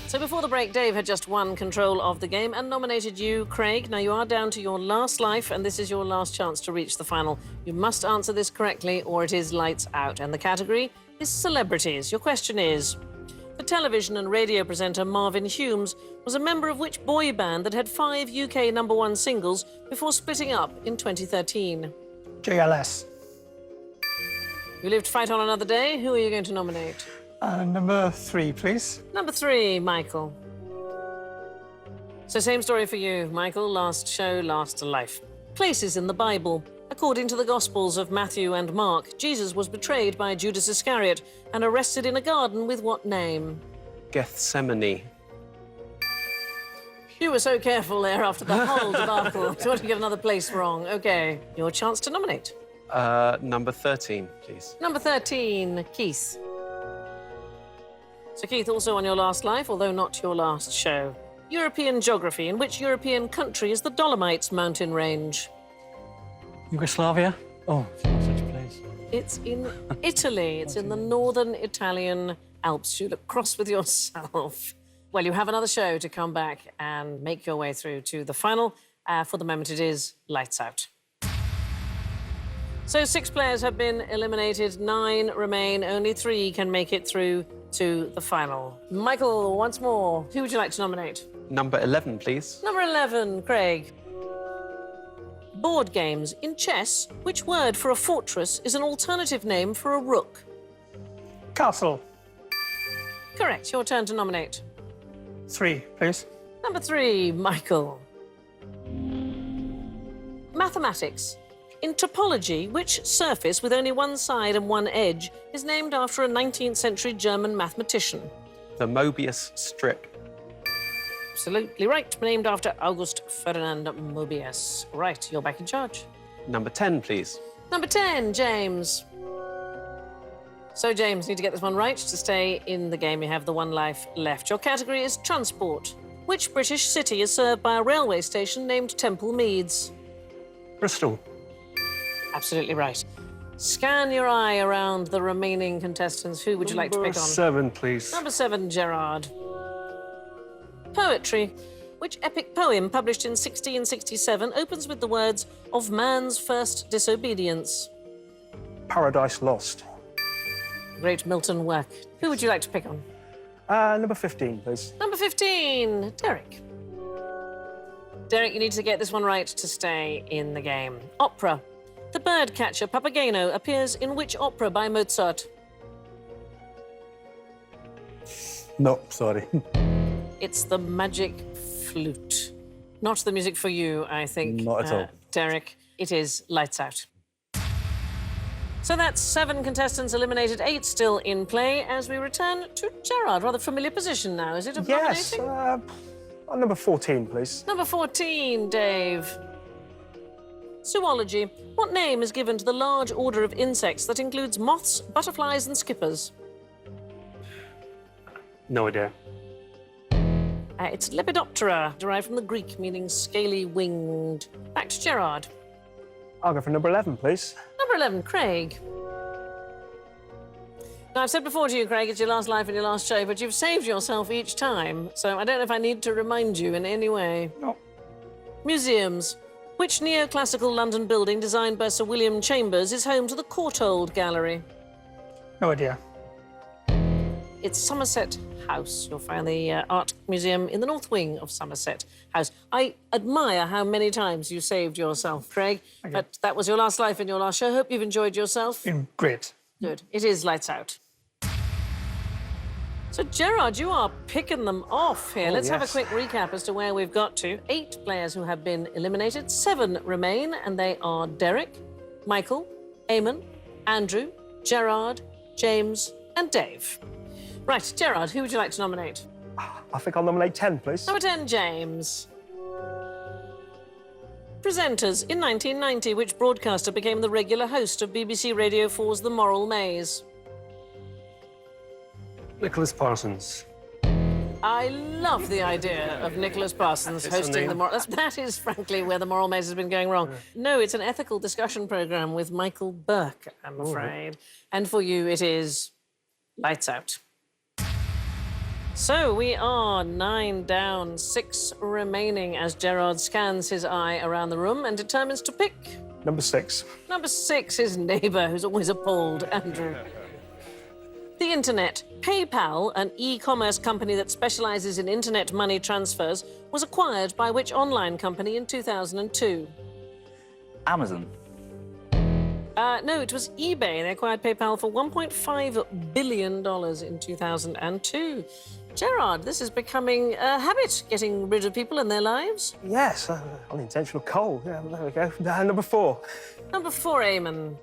[SPEAKER 4] So before the break, Dave had just won control of the game and nominated you, Craig. Now you are down to your last life, and this is your last chance to reach the final. You must answer this correctly, or it is lights out. And the category is celebrities. Your question is: the television and radio presenter Marvin Humes was a member of which boy band that had 5 UK #1 singles before splitting up in 2013?
[SPEAKER 1] JLS.
[SPEAKER 4] You live to fight on another day. Who are you going to nominate?
[SPEAKER 1] Number 3, please.
[SPEAKER 4] Number 3, Michael. So same story for you, Michael. Last show, last life. Places in the Bible. According to the Gospels of Matthew and Mark, Jesus was betrayed by Judas Iscariot and arrested in a garden with what name?
[SPEAKER 10] Gethsemane.
[SPEAKER 4] You were so careful there after the whole debacle. Do you want to get another place wrong? OK, your chance to nominate.
[SPEAKER 10] Number 13, please.
[SPEAKER 4] Number 13, Keith. So Keith, also on your last life, although not your last show. European geography. In which European country is the Dolomites mountain range?
[SPEAKER 8] Yugoslavia? Oh, it's not such a place.
[SPEAKER 4] It's in Italy. It's in the northern Italian Alps. You look cross with yourself. Well, you have another show to come back and make your way through to the final. For the moment, it is lights out. So 6 players have been eliminated, 9 remain. Only 3 can make it through to the final. Michael, once more, who would you like to nominate?
[SPEAKER 10] Number 11, please.
[SPEAKER 4] Number 11, Craig. Board games. In chess, which word for a fortress is an alternative name for a rook?
[SPEAKER 1] Castle.
[SPEAKER 4] Correct. Your turn to nominate.
[SPEAKER 1] 3, please.
[SPEAKER 4] Number 3, Michael. Mathematics. In topology, which surface with only one side and one edge is named after a 19th century German mathematician?
[SPEAKER 10] The Mobius strip.
[SPEAKER 4] Absolutely right. Named after August Ferdinand Mobius. Right, you're back in charge.
[SPEAKER 10] Number 10, please.
[SPEAKER 4] Number 10, James. So, James, need to get this one right to stay in the game. You have the 1 life left. Your category is transport. Which British city is served by a railway station named Temple Meads?
[SPEAKER 1] Bristol.
[SPEAKER 4] Absolutely right. Scan your eye around the remaining contestants. Who would you like to pick on?
[SPEAKER 1] Number 7, please.
[SPEAKER 4] Number 7, Gerard. Poetry. Which epic poem published in 1667 opens with the words, "of man's first disobedience"?
[SPEAKER 1] Paradise Lost.
[SPEAKER 4] Great Milton work. Who would you like to pick on?
[SPEAKER 1] Number 15, please.
[SPEAKER 4] Number 15, Derek. Derek, you need to get this one right to stay in the game. Opera. The bird catcher Papageno appears in which opera by Mozart?
[SPEAKER 1] No, sorry.
[SPEAKER 4] It's the Magic Flute. Not the music for you, I think.
[SPEAKER 1] Not at all.
[SPEAKER 4] Derek, it is lights out. So that's 7 contestants eliminated, 8 still in play as we return to Gerard. Rather familiar position now, is it? Of
[SPEAKER 1] Yes.
[SPEAKER 4] nominating?
[SPEAKER 1] Number 14, please.
[SPEAKER 4] Number 14, Dave. Zoology. What name is given to the large order of insects that includes moths, butterflies and skippers?
[SPEAKER 10] No idea.
[SPEAKER 4] It's Lepidoptera, derived from the Greek, meaning scaly-winged. Back to Gerard.
[SPEAKER 1] I'll go for number 11, please.
[SPEAKER 4] Number 11, Craig. Now, I've said before to you, Craig, it's your last life and your last show, but you've saved yourself each time, so I don't know if I need to remind you in any way.
[SPEAKER 1] No.
[SPEAKER 4] Museums. Which neoclassical London building designed by Sir William Chambers is home to the Courtauld Gallery?
[SPEAKER 1] No idea.
[SPEAKER 4] It's Somerset House. You'll find the art museum in the north wing of Somerset House. I admire how many times you saved yourself, Craig. But that was your last life in your last show. Hope you've enjoyed yourself.
[SPEAKER 1] Great.
[SPEAKER 4] Good. It is lights out. So, Gerard, you are picking them off here. Let's have a quick recap as to where we've got to. 8 players who have been eliminated. 7 remain, and they are Derek, Michael, Eamon, Andrew, Gerard, James, and Dave. Right, Gerard, who would you like to nominate?
[SPEAKER 2] I think I'll nominate 10, please.
[SPEAKER 4] Number 10, James. Presenters. In 1990, which broadcaster became the regular host of BBC Radio 4's The Moral Maze?
[SPEAKER 10] Nicholas Parsons.
[SPEAKER 4] I love the idea of Nicholas Parsons hosting the Moral... That is, frankly, where the Moral Maze has been going wrong. No, it's an ethical discussion programme with Michael Burke, I'm afraid. And for you, it is lights out. So we are 9 down, 6 remaining as Gerard scans his eye around the room and determines to pick...
[SPEAKER 2] Number 6.
[SPEAKER 4] Number 6, his neighbour, who's always appalled, Andrew. The Internet. PayPal, an e-commerce company that specialises in internet money transfers, was acquired by which online company in 2002?
[SPEAKER 12] Amazon.
[SPEAKER 4] No, it was eBay. They acquired PayPal for $1.5 billion in 2002. Gerard, this is becoming a habit, getting rid of people in their lives.
[SPEAKER 2] Yes, unintentional coal. Yeah, there we go. Number 4.
[SPEAKER 4] Number 4, Eamon.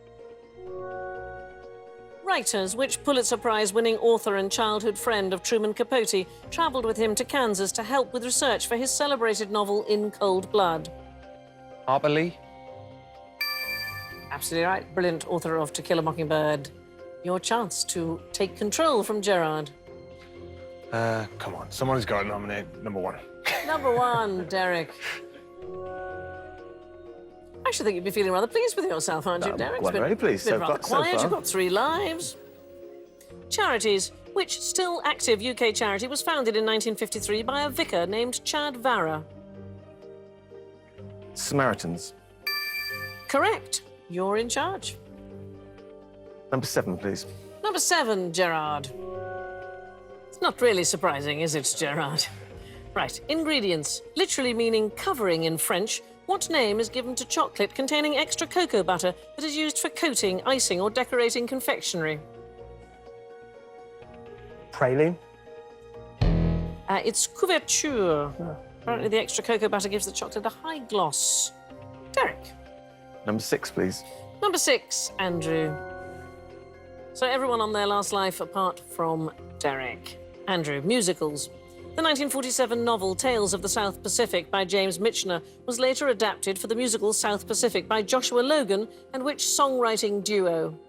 [SPEAKER 4] Writers. Which Pulitzer Prize-winning author and childhood friend of Truman Capote travelled with him to Kansas to help with research for his celebrated novel In Cold Blood?
[SPEAKER 12] Harper Lee.
[SPEAKER 4] Absolutely right. Brilliant author of To Kill a Mockingbird. Your chance to take control from Gerard.
[SPEAKER 2] Come on, someone's got to nominate number 1.
[SPEAKER 4] Number 1, Derek. I actually think you'd be feeling rather pleased with yourself, aren't you, Derek?
[SPEAKER 2] Quite very pleased
[SPEAKER 4] It's been
[SPEAKER 2] so
[SPEAKER 4] rather
[SPEAKER 2] far.
[SPEAKER 4] quiet. You've got 3 lives. Charities. Which still active UK charity was founded in 1953 by a vicar named Chad Vara?
[SPEAKER 2] Samaritans.
[SPEAKER 4] Correct. You're in charge.
[SPEAKER 2] Number 7, please.
[SPEAKER 4] Number 7, Gerard. It's not really surprising, is it, Gerard? Right. Ingredients. Literally meaning covering in French. What name is given to chocolate containing extra cocoa butter that is used for coating, icing, or decorating confectionery?
[SPEAKER 2] Praline.
[SPEAKER 4] It's couverture. Apparently, the extra cocoa butter gives the chocolate a high gloss. Derek.
[SPEAKER 2] Number 6, please.
[SPEAKER 4] Number 6, Andrew. So everyone on their last life apart from Derek. Andrew, musicals. The 1947 novel Tales of the South Pacific by James Michener was later adapted for the musical South Pacific by Joshua Logan and which songwriting duo?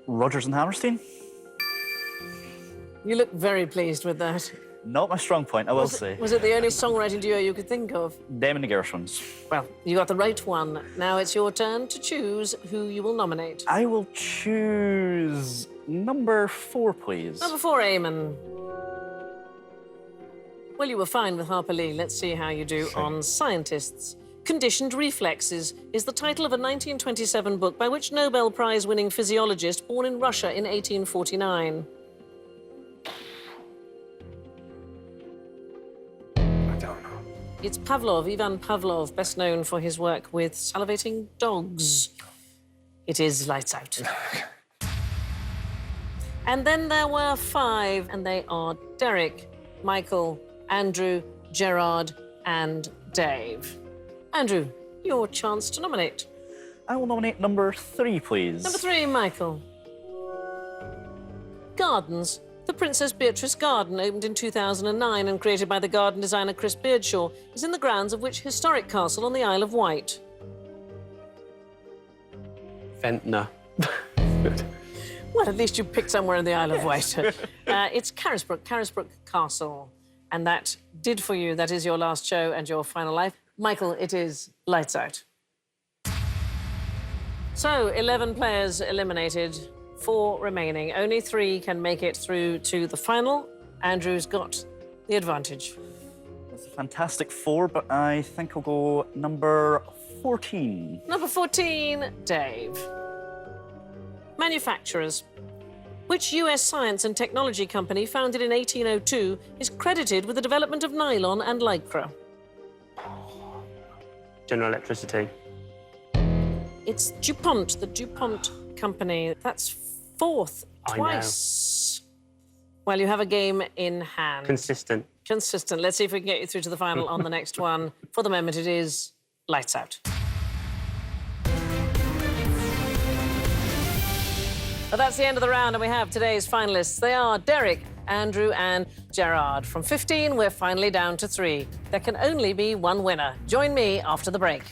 [SPEAKER 12] Rodgers and Hammerstein.
[SPEAKER 4] You look very pleased with that.
[SPEAKER 12] Not my strong point, I will say.
[SPEAKER 4] Was it the only songwriting duo you could think of?
[SPEAKER 12] Them and the Gershwins.
[SPEAKER 4] Well, you got the right one. Now it's your turn to choose who you will nominate.
[SPEAKER 12] I will choose number 4, please.
[SPEAKER 4] Number 4, Eamon. Well, you were fine with Harper Lee. Let's see how you do on scientists. Conditioned Reflexes is the title of a 1927 book by which Nobel Prize-winning physiologist born in Russia in 1849? It's Pavlov, Ivan Pavlov, best known for his work with salivating dogs. It is lights out. And then there were 5, and they are Derek, Michael, Andrew, Gerard, and Dave. Andrew, your chance to nominate.
[SPEAKER 12] I will nominate number 3, please.
[SPEAKER 4] Number 3, Michael. Gardens. The Princess Beatrice Garden, opened in 2009 and created by the garden designer Chris Beardshaw, is in the grounds of which historic castle on the Isle of Wight?
[SPEAKER 10] Ventnor.
[SPEAKER 4] Well, at least you picked somewhere in the Isle of Wight. It's Carisbrooke Castle. And that did for you. That is your last show and your final life. Michael, it is lights out. So, 11 players eliminated. 4 remaining. Only 3 can make it through to the final. Andrew's got the advantage.
[SPEAKER 3] It's a fantastic 4, but I think I'll go number 14.
[SPEAKER 4] Number 14, Dave. Manufacturers. Which US science and technology company founded in 1802 is credited with the development of nylon and lycra?
[SPEAKER 10] General Electricity.
[SPEAKER 4] It's DuPont, the DuPont company. That's fourth twice. Well, you have a game in hand.
[SPEAKER 10] Consistent.
[SPEAKER 4] Consistent. Let's see if we can get you through to the final on the next one. For the moment, it is lights out. Well, that's the end of the round, and we have today's finalists. They are Derek, Andrew and Gerard. From 15, we're finally down to 3. There can only be one winner. Join me after the break.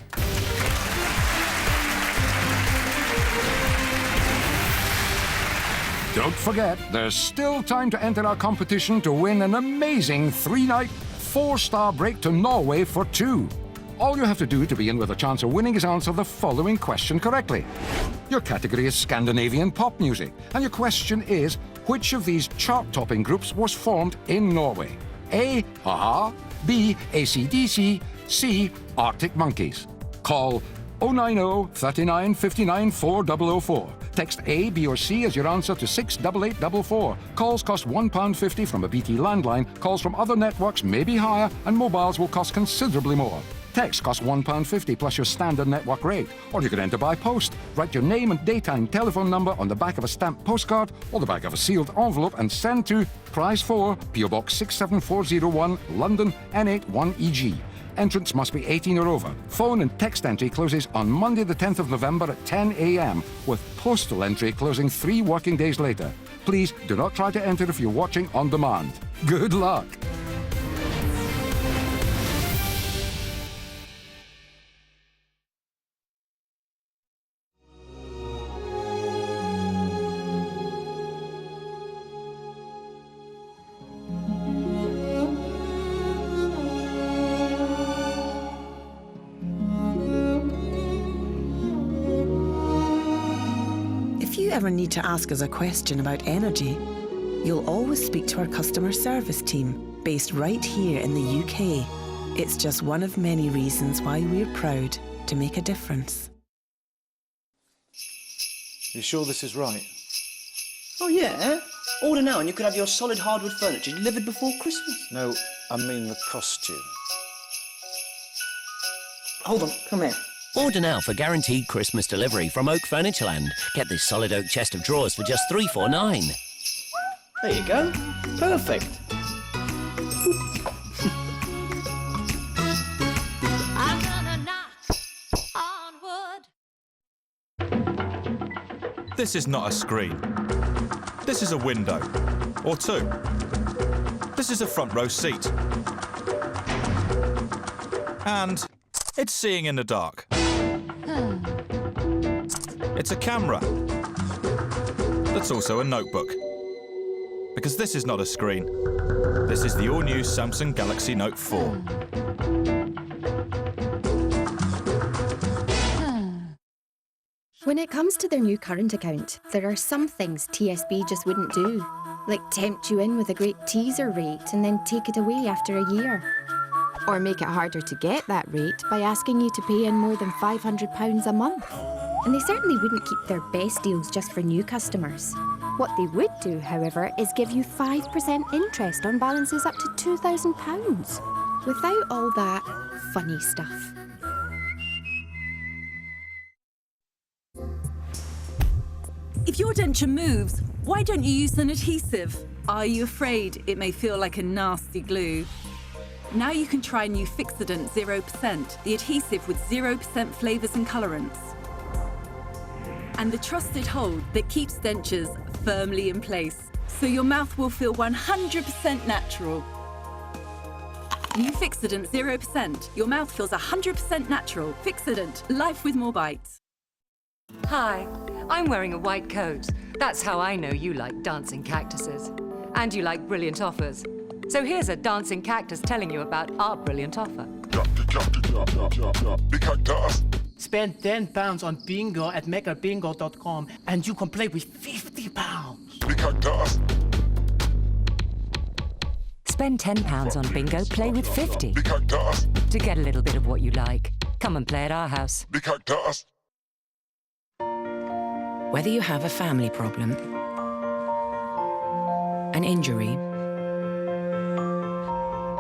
[SPEAKER 6] Don't forget, there's still time to enter our competition to win an amazing 3-night, 4-star break to Norway for 2. All you have to do to begin with a chance of winning is answer the following question correctly. Your category is Scandinavian pop music, and your question is, which of these chart-topping groups was formed in Norway? A. Ha-Ha, B. AC/DC, C. Arctic Monkeys. Call 090 39 59 4004. Text A, B or C as your answer to 68844. Calls cost £1.50 from a BT landline. Calls from other networks may be higher, and mobiles will cost considerably more. Text costs £1.50 plus your standard network rate. Or you can enter by post. Write your name and date and telephone number on the back of a stamped postcard or the back of a sealed envelope and send to Prize 4, PO Box 67401, London, N81EG. Entrants must be 18 or over. Phone and text entry closes on Monday the 10th of November at 10 a.m, with postal entry closing 3 working days later. Please do not try to enter if you're watching on demand. Good luck.
[SPEAKER 17] If you ever need to ask us a question about energy, you'll always speak to our customer service team, based right here in the UK. It's just one of many reasons why we're proud to make a difference.
[SPEAKER 18] You sure this is right?
[SPEAKER 19] Oh, yeah? Order now and you could have your solid hardwood furniture delivered before Christmas.
[SPEAKER 18] No, I mean the costume.
[SPEAKER 19] Hold on, come here.
[SPEAKER 20] Order now for guaranteed Christmas delivery from Oak Furnitureland. Get this solid oak chest of drawers for just $349.
[SPEAKER 19] There you go. Perfect.
[SPEAKER 30] I'm gonna knock on wood.
[SPEAKER 22] This is not a screen. This is a window. Or 2. This is a front row seat. And it's seeing in the dark. It's a camera. That's also a notebook. Because this is not a screen. This is the all-new Samsung Galaxy Note 4.
[SPEAKER 23] When it comes to their new current account, there are some things TSB just wouldn't do. Like tempt you in with a great teaser rate and then take it away after a year. Or make it harder to get that rate by asking you to pay in more than £500 a month. And they certainly wouldn't keep their best deals just for new customers. What they would do, however, is give you 5% interest on balances up to £2,000, without all that funny stuff.
[SPEAKER 25] If your denture moves, why don't you use an adhesive? Are you afraid it may feel like a nasty glue? Now you can try new Fixodent 0%, the adhesive with 0% flavours and colourants. And the trusted hold that keeps dentures firmly in place, so your mouth will feel 100% natural. New Fixodent 0%, your mouth feels 100% natural. Fixodent, life with more bites.
[SPEAKER 26] Hi, I'm wearing a white coat. That's how I know you like dancing cactuses. And you like brilliant offers. So here's a dancing cactus telling you about our brilliant offer.
[SPEAKER 27] Spend £10 on bingo at megabingo.com and you can play with £50.
[SPEAKER 26] Spend £10 on bingo, play with 50. To get a little bit of what you like. Come and play at our house.
[SPEAKER 17] Whether you have a family problem, an injury,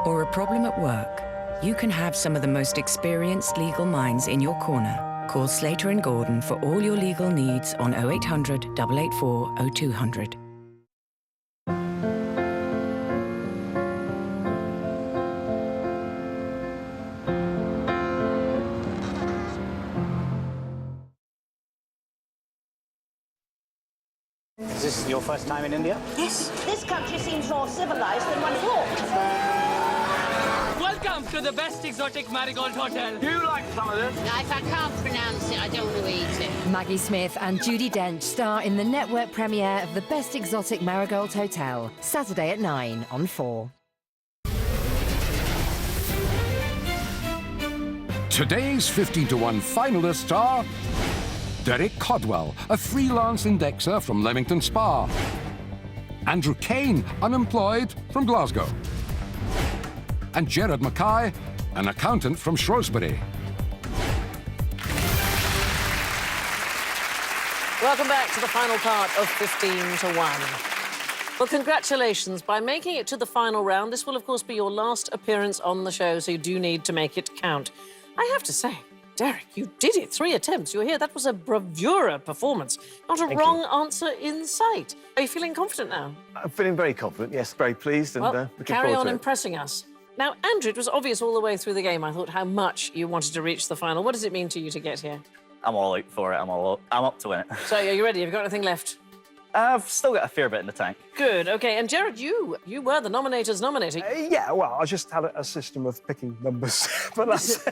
[SPEAKER 17] or a problem at work, you can have some of the most experienced legal minds in your corner. Call Slater & Gordon for all your legal needs on 0800 884 0200.
[SPEAKER 5] Is this your first time in India?
[SPEAKER 7] Yes. This country seems more civilized than one thought.
[SPEAKER 27] Welcome to the best exotic marigold hotel.
[SPEAKER 5] Do you like some of this?
[SPEAKER 7] If I can't pronounce it, I don't want to eat it.
[SPEAKER 9] Maggie Smith and Judi Dench star in the network premiere of The Best Exotic Marigold Hotel, Saturday at 9 on 4.
[SPEAKER 6] Today's 15-to-1 finalists are Derek Codwell, a freelance indexer from Leamington Spa. Andrew Kane, unemployed, from Glasgow. And Gerard Mackay, an accountant from Shrewsbury.
[SPEAKER 4] Welcome back to the final part of 15-to-1. Well, congratulations. By making it to the final round, this will, of course, be your last appearance on the show, so you do need to make it count. I have to say, Derek, you did it. 3 attempts. You were here. That was a bravura performance. Not a wrong answer in sight. Are you feeling confident now?
[SPEAKER 2] I'm feeling very confident, yes, very pleased, and
[SPEAKER 4] well,
[SPEAKER 2] looking
[SPEAKER 4] carry
[SPEAKER 2] forward
[SPEAKER 4] on
[SPEAKER 2] to it.
[SPEAKER 4] impressing us. Now, Andrew, it was obvious all the way through the game, I thought, how much you wanted to reach the final. What does it mean to you to get here?
[SPEAKER 3] I'm all out for it. I'm up to win it.
[SPEAKER 4] So, are you ready? Have you got anything left?
[SPEAKER 3] I've still got a fair bit in the tank.
[SPEAKER 4] Good, OK. And, Gerard, you were the nominator's nominator.
[SPEAKER 1] Yeah, well, I just had a system of picking numbers, but that's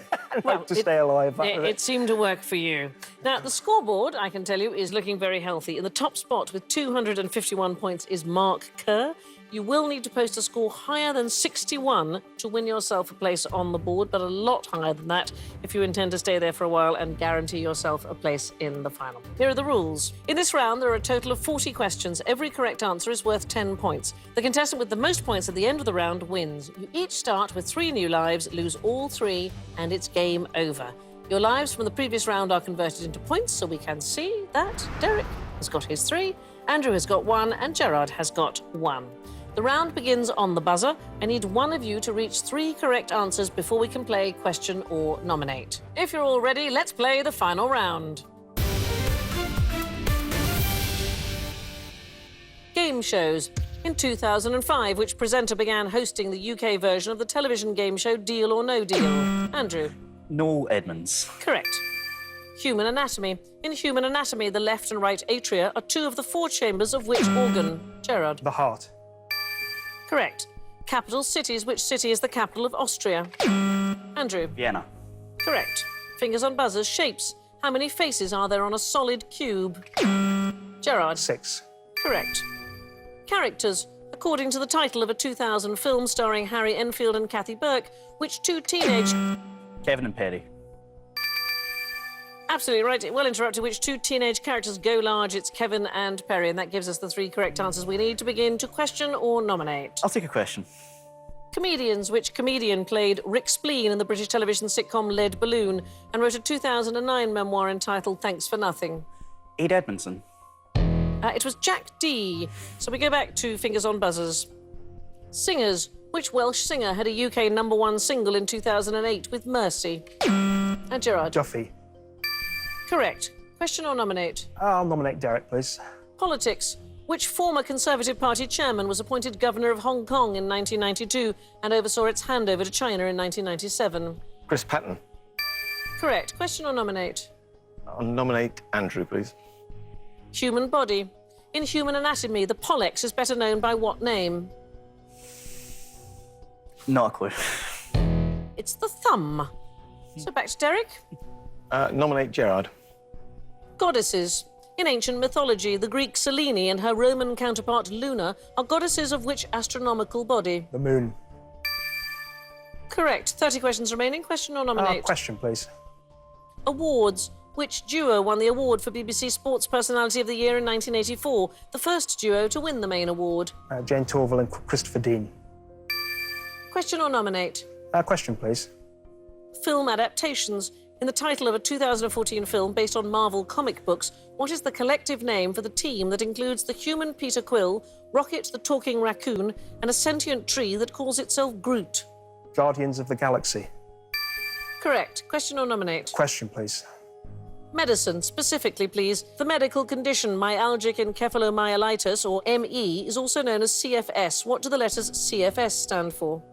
[SPEAKER 4] Well,
[SPEAKER 1] to stay alive.
[SPEAKER 4] It seemed to work for you. Now, the scoreboard, I can tell you, is looking very healthy. In the top spot with 251 points is Mark Kerr. You will need to post a score higher than 61 to win yourself a place on the board, but a lot higher than that if you intend to stay there for a while and guarantee yourself a place in the final. Here are the rules. In this round, there are a total of 40 questions. Every correct answer is worth 10 points. The contestant with the most points at the end of the round wins. You each start with 3 new lives, lose all 3, and it's game over. Your lives from the previous round are converted into points, so we can see that Derek has got his 3, Andrew has got 1, and Gerard has got 1. The round begins on the buzzer. I need one of you to reach 3 correct answers before we can play question or nominate. If you're all ready, let's play the final round. Game shows. In 2005, which presenter began hosting the UK version of the television game show Deal or No Deal? Andrew.
[SPEAKER 3] Noel Edmonds.
[SPEAKER 4] Correct. Human anatomy. In human anatomy, the left and right atria are 2 of the 4 chambers of which organ? Gerard.
[SPEAKER 1] The heart.
[SPEAKER 4] Correct. Capital cities. Which city is the capital of Austria? Andrew.
[SPEAKER 3] Vienna.
[SPEAKER 4] Correct. Fingers on buzzers. Shapes. How many faces are there on a solid cube? Gerard.
[SPEAKER 1] 6.
[SPEAKER 4] Correct. Characters. According to the title of a 2000 film starring Harry Enfield and Kathy Burke, which 2 teenage...
[SPEAKER 3] Kevin and Perry.
[SPEAKER 4] Absolutely right. Well interrupted. Which 2 teenage characters go large? It's Kevin and Perry, and that gives us the 3 correct answers we need to begin to question or nominate.
[SPEAKER 3] I'll take a question.
[SPEAKER 4] Comedians. Which comedian played Rick Spleen in the British television sitcom Lead Balloon and wrote a 2009 memoir entitled Thanks for Nothing?
[SPEAKER 3] Ed Edmondson.
[SPEAKER 4] It was Jack D. So we go back to fingers on buzzers. Singers. Which Welsh singer had a UK #1 single in 2008 with Mercy? And Gerard.
[SPEAKER 1] Duffy.
[SPEAKER 4] Correct. Question or nominate?
[SPEAKER 1] I'll nominate Derek, please.
[SPEAKER 4] Politics. Which former Conservative Party chairman was appointed governor of Hong Kong in 1992 and oversaw its handover to China in 1997?
[SPEAKER 2] Chris Patton.
[SPEAKER 4] Correct. Question or nominate?
[SPEAKER 2] I'll nominate Andrew, please.
[SPEAKER 4] Human body. In human anatomy, the pollex is better known by what name?
[SPEAKER 3] Not a clue.
[SPEAKER 4] It's the thumb. So back to Derek.
[SPEAKER 2] Nominate Gerard.
[SPEAKER 4] Goddesses. In ancient mythology, the Greek Selene and her Roman counterpart Luna are goddesses of which astronomical body?
[SPEAKER 1] The moon.
[SPEAKER 4] Correct. 30 questions remaining. Question or nominate?
[SPEAKER 1] Question, please.
[SPEAKER 4] Awards. Which duo won the award for BBC Sports Personality of the Year in 1984? The first duo to win the main award.
[SPEAKER 1] Jane Torval and Christopher Dean.
[SPEAKER 4] Question or nominate?
[SPEAKER 1] Question, please.
[SPEAKER 4] Film adaptations. In the title of a 2014 film based on Marvel comic books, what is the collective name for the team that includes the human Peter Quill, Rocket the talking raccoon, and a sentient tree that calls itself Groot?
[SPEAKER 1] Guardians of the Galaxy.
[SPEAKER 4] Correct. Question or nominate?
[SPEAKER 1] Question, please.
[SPEAKER 4] Medicine, specifically, please. The medical condition myalgic encephalomyelitis, or ME, is also known as CFS. What do the letters CFS stand for?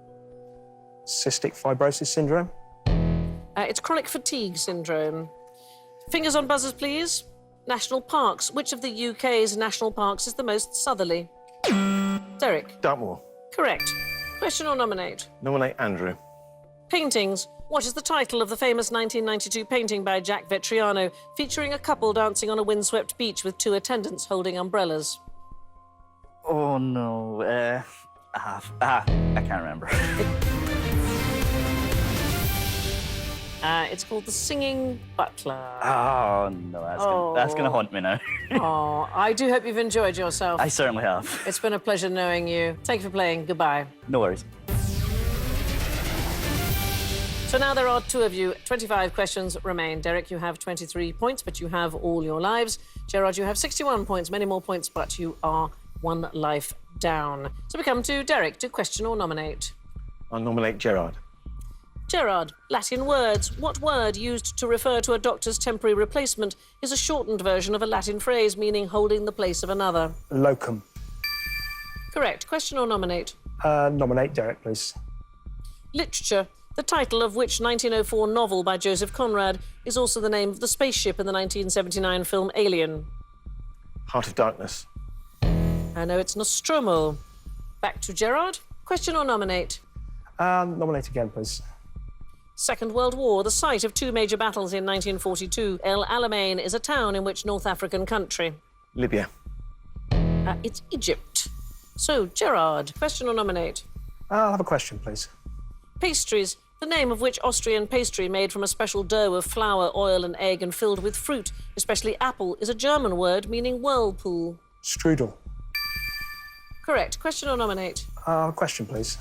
[SPEAKER 1] Cystic fibrosis syndrome.
[SPEAKER 4] It's chronic fatigue syndrome. Fingers on buzzers, please. National parks. Which of the UK's national parks is the most southerly? Derek.
[SPEAKER 2] Dartmoor.
[SPEAKER 4] Correct. Question or nominate?
[SPEAKER 2] Nominate Andrew.
[SPEAKER 4] Paintings. What is the title of the famous 1992 painting by Jack Vetriano, featuring a couple dancing on a windswept beach with two attendants holding umbrellas?
[SPEAKER 3] Oh, no. I can't remember.
[SPEAKER 4] It's called The Singing Butler.
[SPEAKER 3] Oh, no, that's gonna haunt me now.
[SPEAKER 4] Oh, I do hope you've enjoyed yourself.
[SPEAKER 3] I certainly have.
[SPEAKER 4] It's been a pleasure knowing you. Thank you for playing. Goodbye.
[SPEAKER 3] No worries.
[SPEAKER 4] So now there are two of you. 25 questions remain. Derek, you have 23 points, but you have all your lives. Gerard, you have 61 points, many more points, but you are one life down. So we come to Derek to question or nominate.
[SPEAKER 2] I'll nominate Gerard.
[SPEAKER 4] Gerard, Latin words. What word used to refer to a doctor's temporary replacement is a shortened version of a Latin phrase meaning holding the place of another?
[SPEAKER 1] Locum.
[SPEAKER 4] Correct. Question or nominate?
[SPEAKER 1] Nominate Derek, please.
[SPEAKER 4] Literature. The title of which 1904 novel by Joseph Conrad is also the name of the spaceship in the 1979 film Alien?
[SPEAKER 2] Heart of Darkness.
[SPEAKER 4] I know it's Nostromo. Back to Gerard. Question or nominate?
[SPEAKER 1] Nominate again, please.
[SPEAKER 4] Second World War, the site of two major battles in 1942. El Alamein is a town in which North African country?
[SPEAKER 2] Libya.
[SPEAKER 4] It's Egypt. So, Gerard, question or nominate?
[SPEAKER 1] I'll have a question, please.
[SPEAKER 4] Pastries, the name of which Austrian pastry made from a special dough of flour, oil and egg and filled with fruit, especially apple, is a German word meaning whirlpool?
[SPEAKER 1] Strudel.
[SPEAKER 4] Correct. Question or nominate?
[SPEAKER 1] Question, please.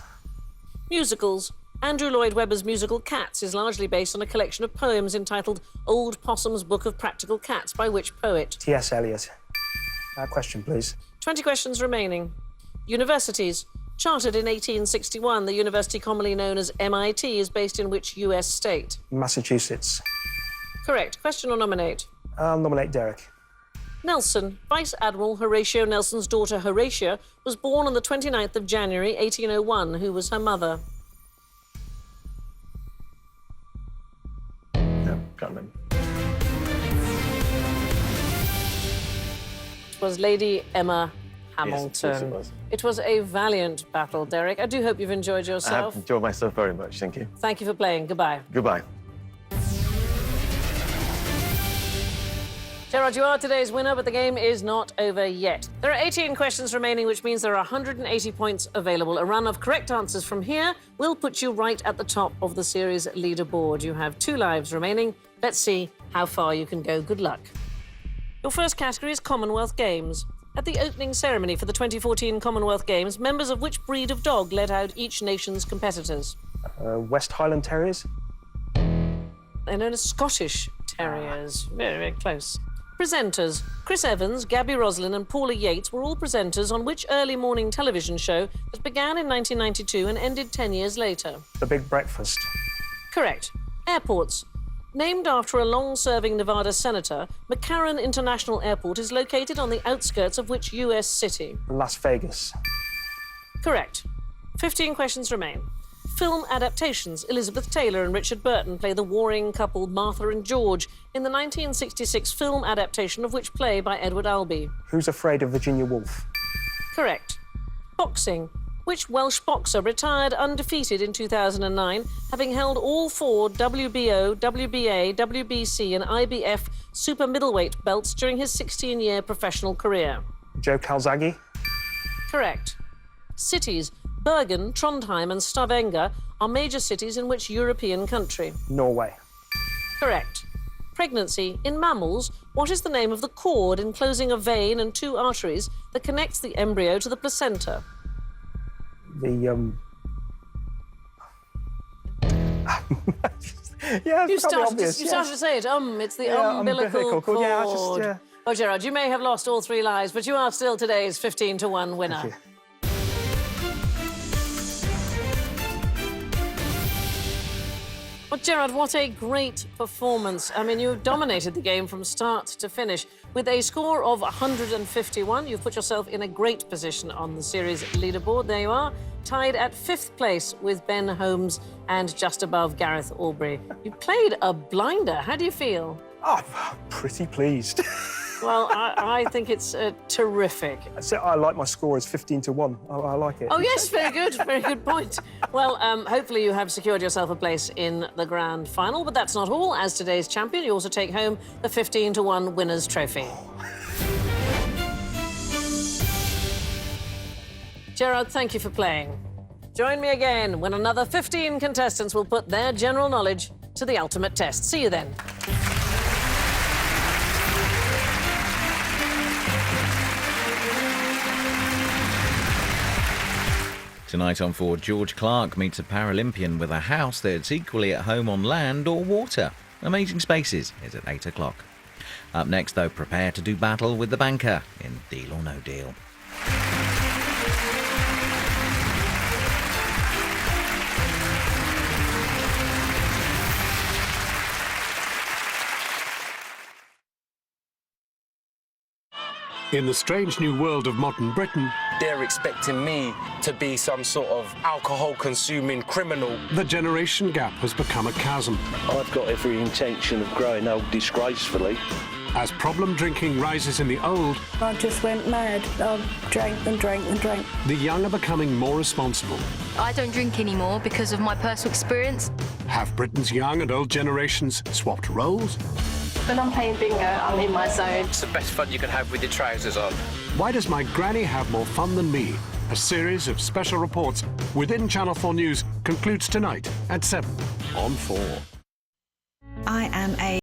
[SPEAKER 4] Musicals. Andrew Lloyd Webber's musical Cats is largely based on a collection of poems entitled Old Possum's Book of Practical Cats by which poet?
[SPEAKER 1] T.S. Eliot. Question, please.
[SPEAKER 4] 20 questions remaining. Universities. Chartered in 1861, the university commonly known as MIT is based in which US state?
[SPEAKER 1] Massachusetts.
[SPEAKER 4] Correct. Question or nominate?
[SPEAKER 1] I'll nominate Derek.
[SPEAKER 4] Nelson. Vice Admiral Horatio Nelson's daughter Horatia was born on the 29th of January 1801. Who was her mother?
[SPEAKER 2] Can't remember.
[SPEAKER 4] It was Lady Emma Hamilton.
[SPEAKER 2] Yes,
[SPEAKER 4] it was a valiant battle, Derek. I do hope you've enjoyed
[SPEAKER 2] I
[SPEAKER 4] yourself.
[SPEAKER 2] have enjoyed myself very much, thank you.
[SPEAKER 4] Thank you for playing. Goodbye.
[SPEAKER 2] Goodbye.
[SPEAKER 4] Gerard, you are today's winner, but the game is not over yet. There are 18 questions remaining, which means there are 180 points available. A run of correct answers from here will put you right at the top of the series leaderboard. You have 2 lives remaining. Let's see how far you can go. Good luck. Your first category is Commonwealth Games. At the opening ceremony for the 2014 Commonwealth Games, members of which breed of dog led out each nation's competitors?
[SPEAKER 1] West Highland Terriers.
[SPEAKER 4] They're known as Scottish Terriers. Very, very close. Presenters. Chris Evans, Gabby Roslin and Paula Yates were all presenters on which early morning television show that began in 1992 and ended 10 years later?
[SPEAKER 1] The Big Breakfast.
[SPEAKER 4] Correct. Airports. Named after a long-serving Nevada senator, McCarran International Airport is located on the outskirts of which US city?
[SPEAKER 1] Las Vegas.
[SPEAKER 4] Correct. 15 questions remain. Film adaptations. Elizabeth Taylor and Richard Burton play the warring couple Martha and George in the 1966 film adaptation of which play by Edward Albee?
[SPEAKER 1] Who's Afraid of Virginia Woolf?
[SPEAKER 4] Correct. Boxing. Which Welsh boxer retired undefeated in 2009, having held all 4 WBO, WBA, WBC and IBF super middleweight belts during his 16-year professional career?
[SPEAKER 1] Joe Calzaghe.
[SPEAKER 4] Correct. Cities. Bergen, Trondheim and Stavanger are major cities in which European country?
[SPEAKER 1] Norway.
[SPEAKER 4] Correct. Pregnancy. In mammals, what is the name of the cord enclosing a vein and 2 arteries that connects the embryo to the placenta?
[SPEAKER 1] The
[SPEAKER 2] Yeah,
[SPEAKER 4] You
[SPEAKER 2] it's probably
[SPEAKER 4] started,
[SPEAKER 2] obvious.
[SPEAKER 4] you started to say it. It's the
[SPEAKER 2] Yeah,
[SPEAKER 4] umbilical cord.
[SPEAKER 2] Yeah, I just, yeah.
[SPEAKER 4] Oh, Gerard, you may have lost all 3 lives, but you are still today's 15-1 winner.
[SPEAKER 2] Thank you.
[SPEAKER 4] Well, Gerard, what a great performance. I mean, you dominated the game from start to finish. With a score of 151, you've put yourself in a great position on the series leaderboard. There you are, tied at 5th place with Ben Holmes and just above Gareth Aubrey. You played a blinder. How do you feel?
[SPEAKER 2] Oh, I'm pretty pleased.
[SPEAKER 4] Well, I think it's terrific.
[SPEAKER 2] So I like my score as 15-1. I like it.
[SPEAKER 4] Oh, yes, very good point. Well, hopefully you have secured yourself a place in the grand final, but that's not all. As today's champion, you also take home the 15-1 winner's trophy. Gerard, thank you for playing. Join me again when another 15 contestants will put their general knowledge to the ultimate test. See you then.
[SPEAKER 8] Tonight on 4, George Clark meets a Paralympian with a house that's equally at home on land or water. Amazing Spaces is at 8 o'clock. Up next, though, prepare to do battle with the banker in Deal or No Deal.
[SPEAKER 11] In the strange new world of modern Britain,
[SPEAKER 13] they're expecting me to be some sort of alcohol-consuming criminal.
[SPEAKER 11] The generation gap has become a chasm.
[SPEAKER 18] I've got every intention of growing old disgracefully.
[SPEAKER 11] As problem drinking rises in the old,
[SPEAKER 14] I just went mad. I drank and drank and drank.
[SPEAKER 11] the young are becoming more responsible.
[SPEAKER 15] I don't drink anymore because of my personal experience.
[SPEAKER 11] Have Britain's young and old generations swapped roles?
[SPEAKER 15] When I'm playing bingo, I'm in my zone.
[SPEAKER 13] It's the best fun you can have with your trousers on.
[SPEAKER 11] Why does my granny have more fun than me? A series of special reports within Channel 4 News concludes tonight at 7 on 4.
[SPEAKER 17] I am a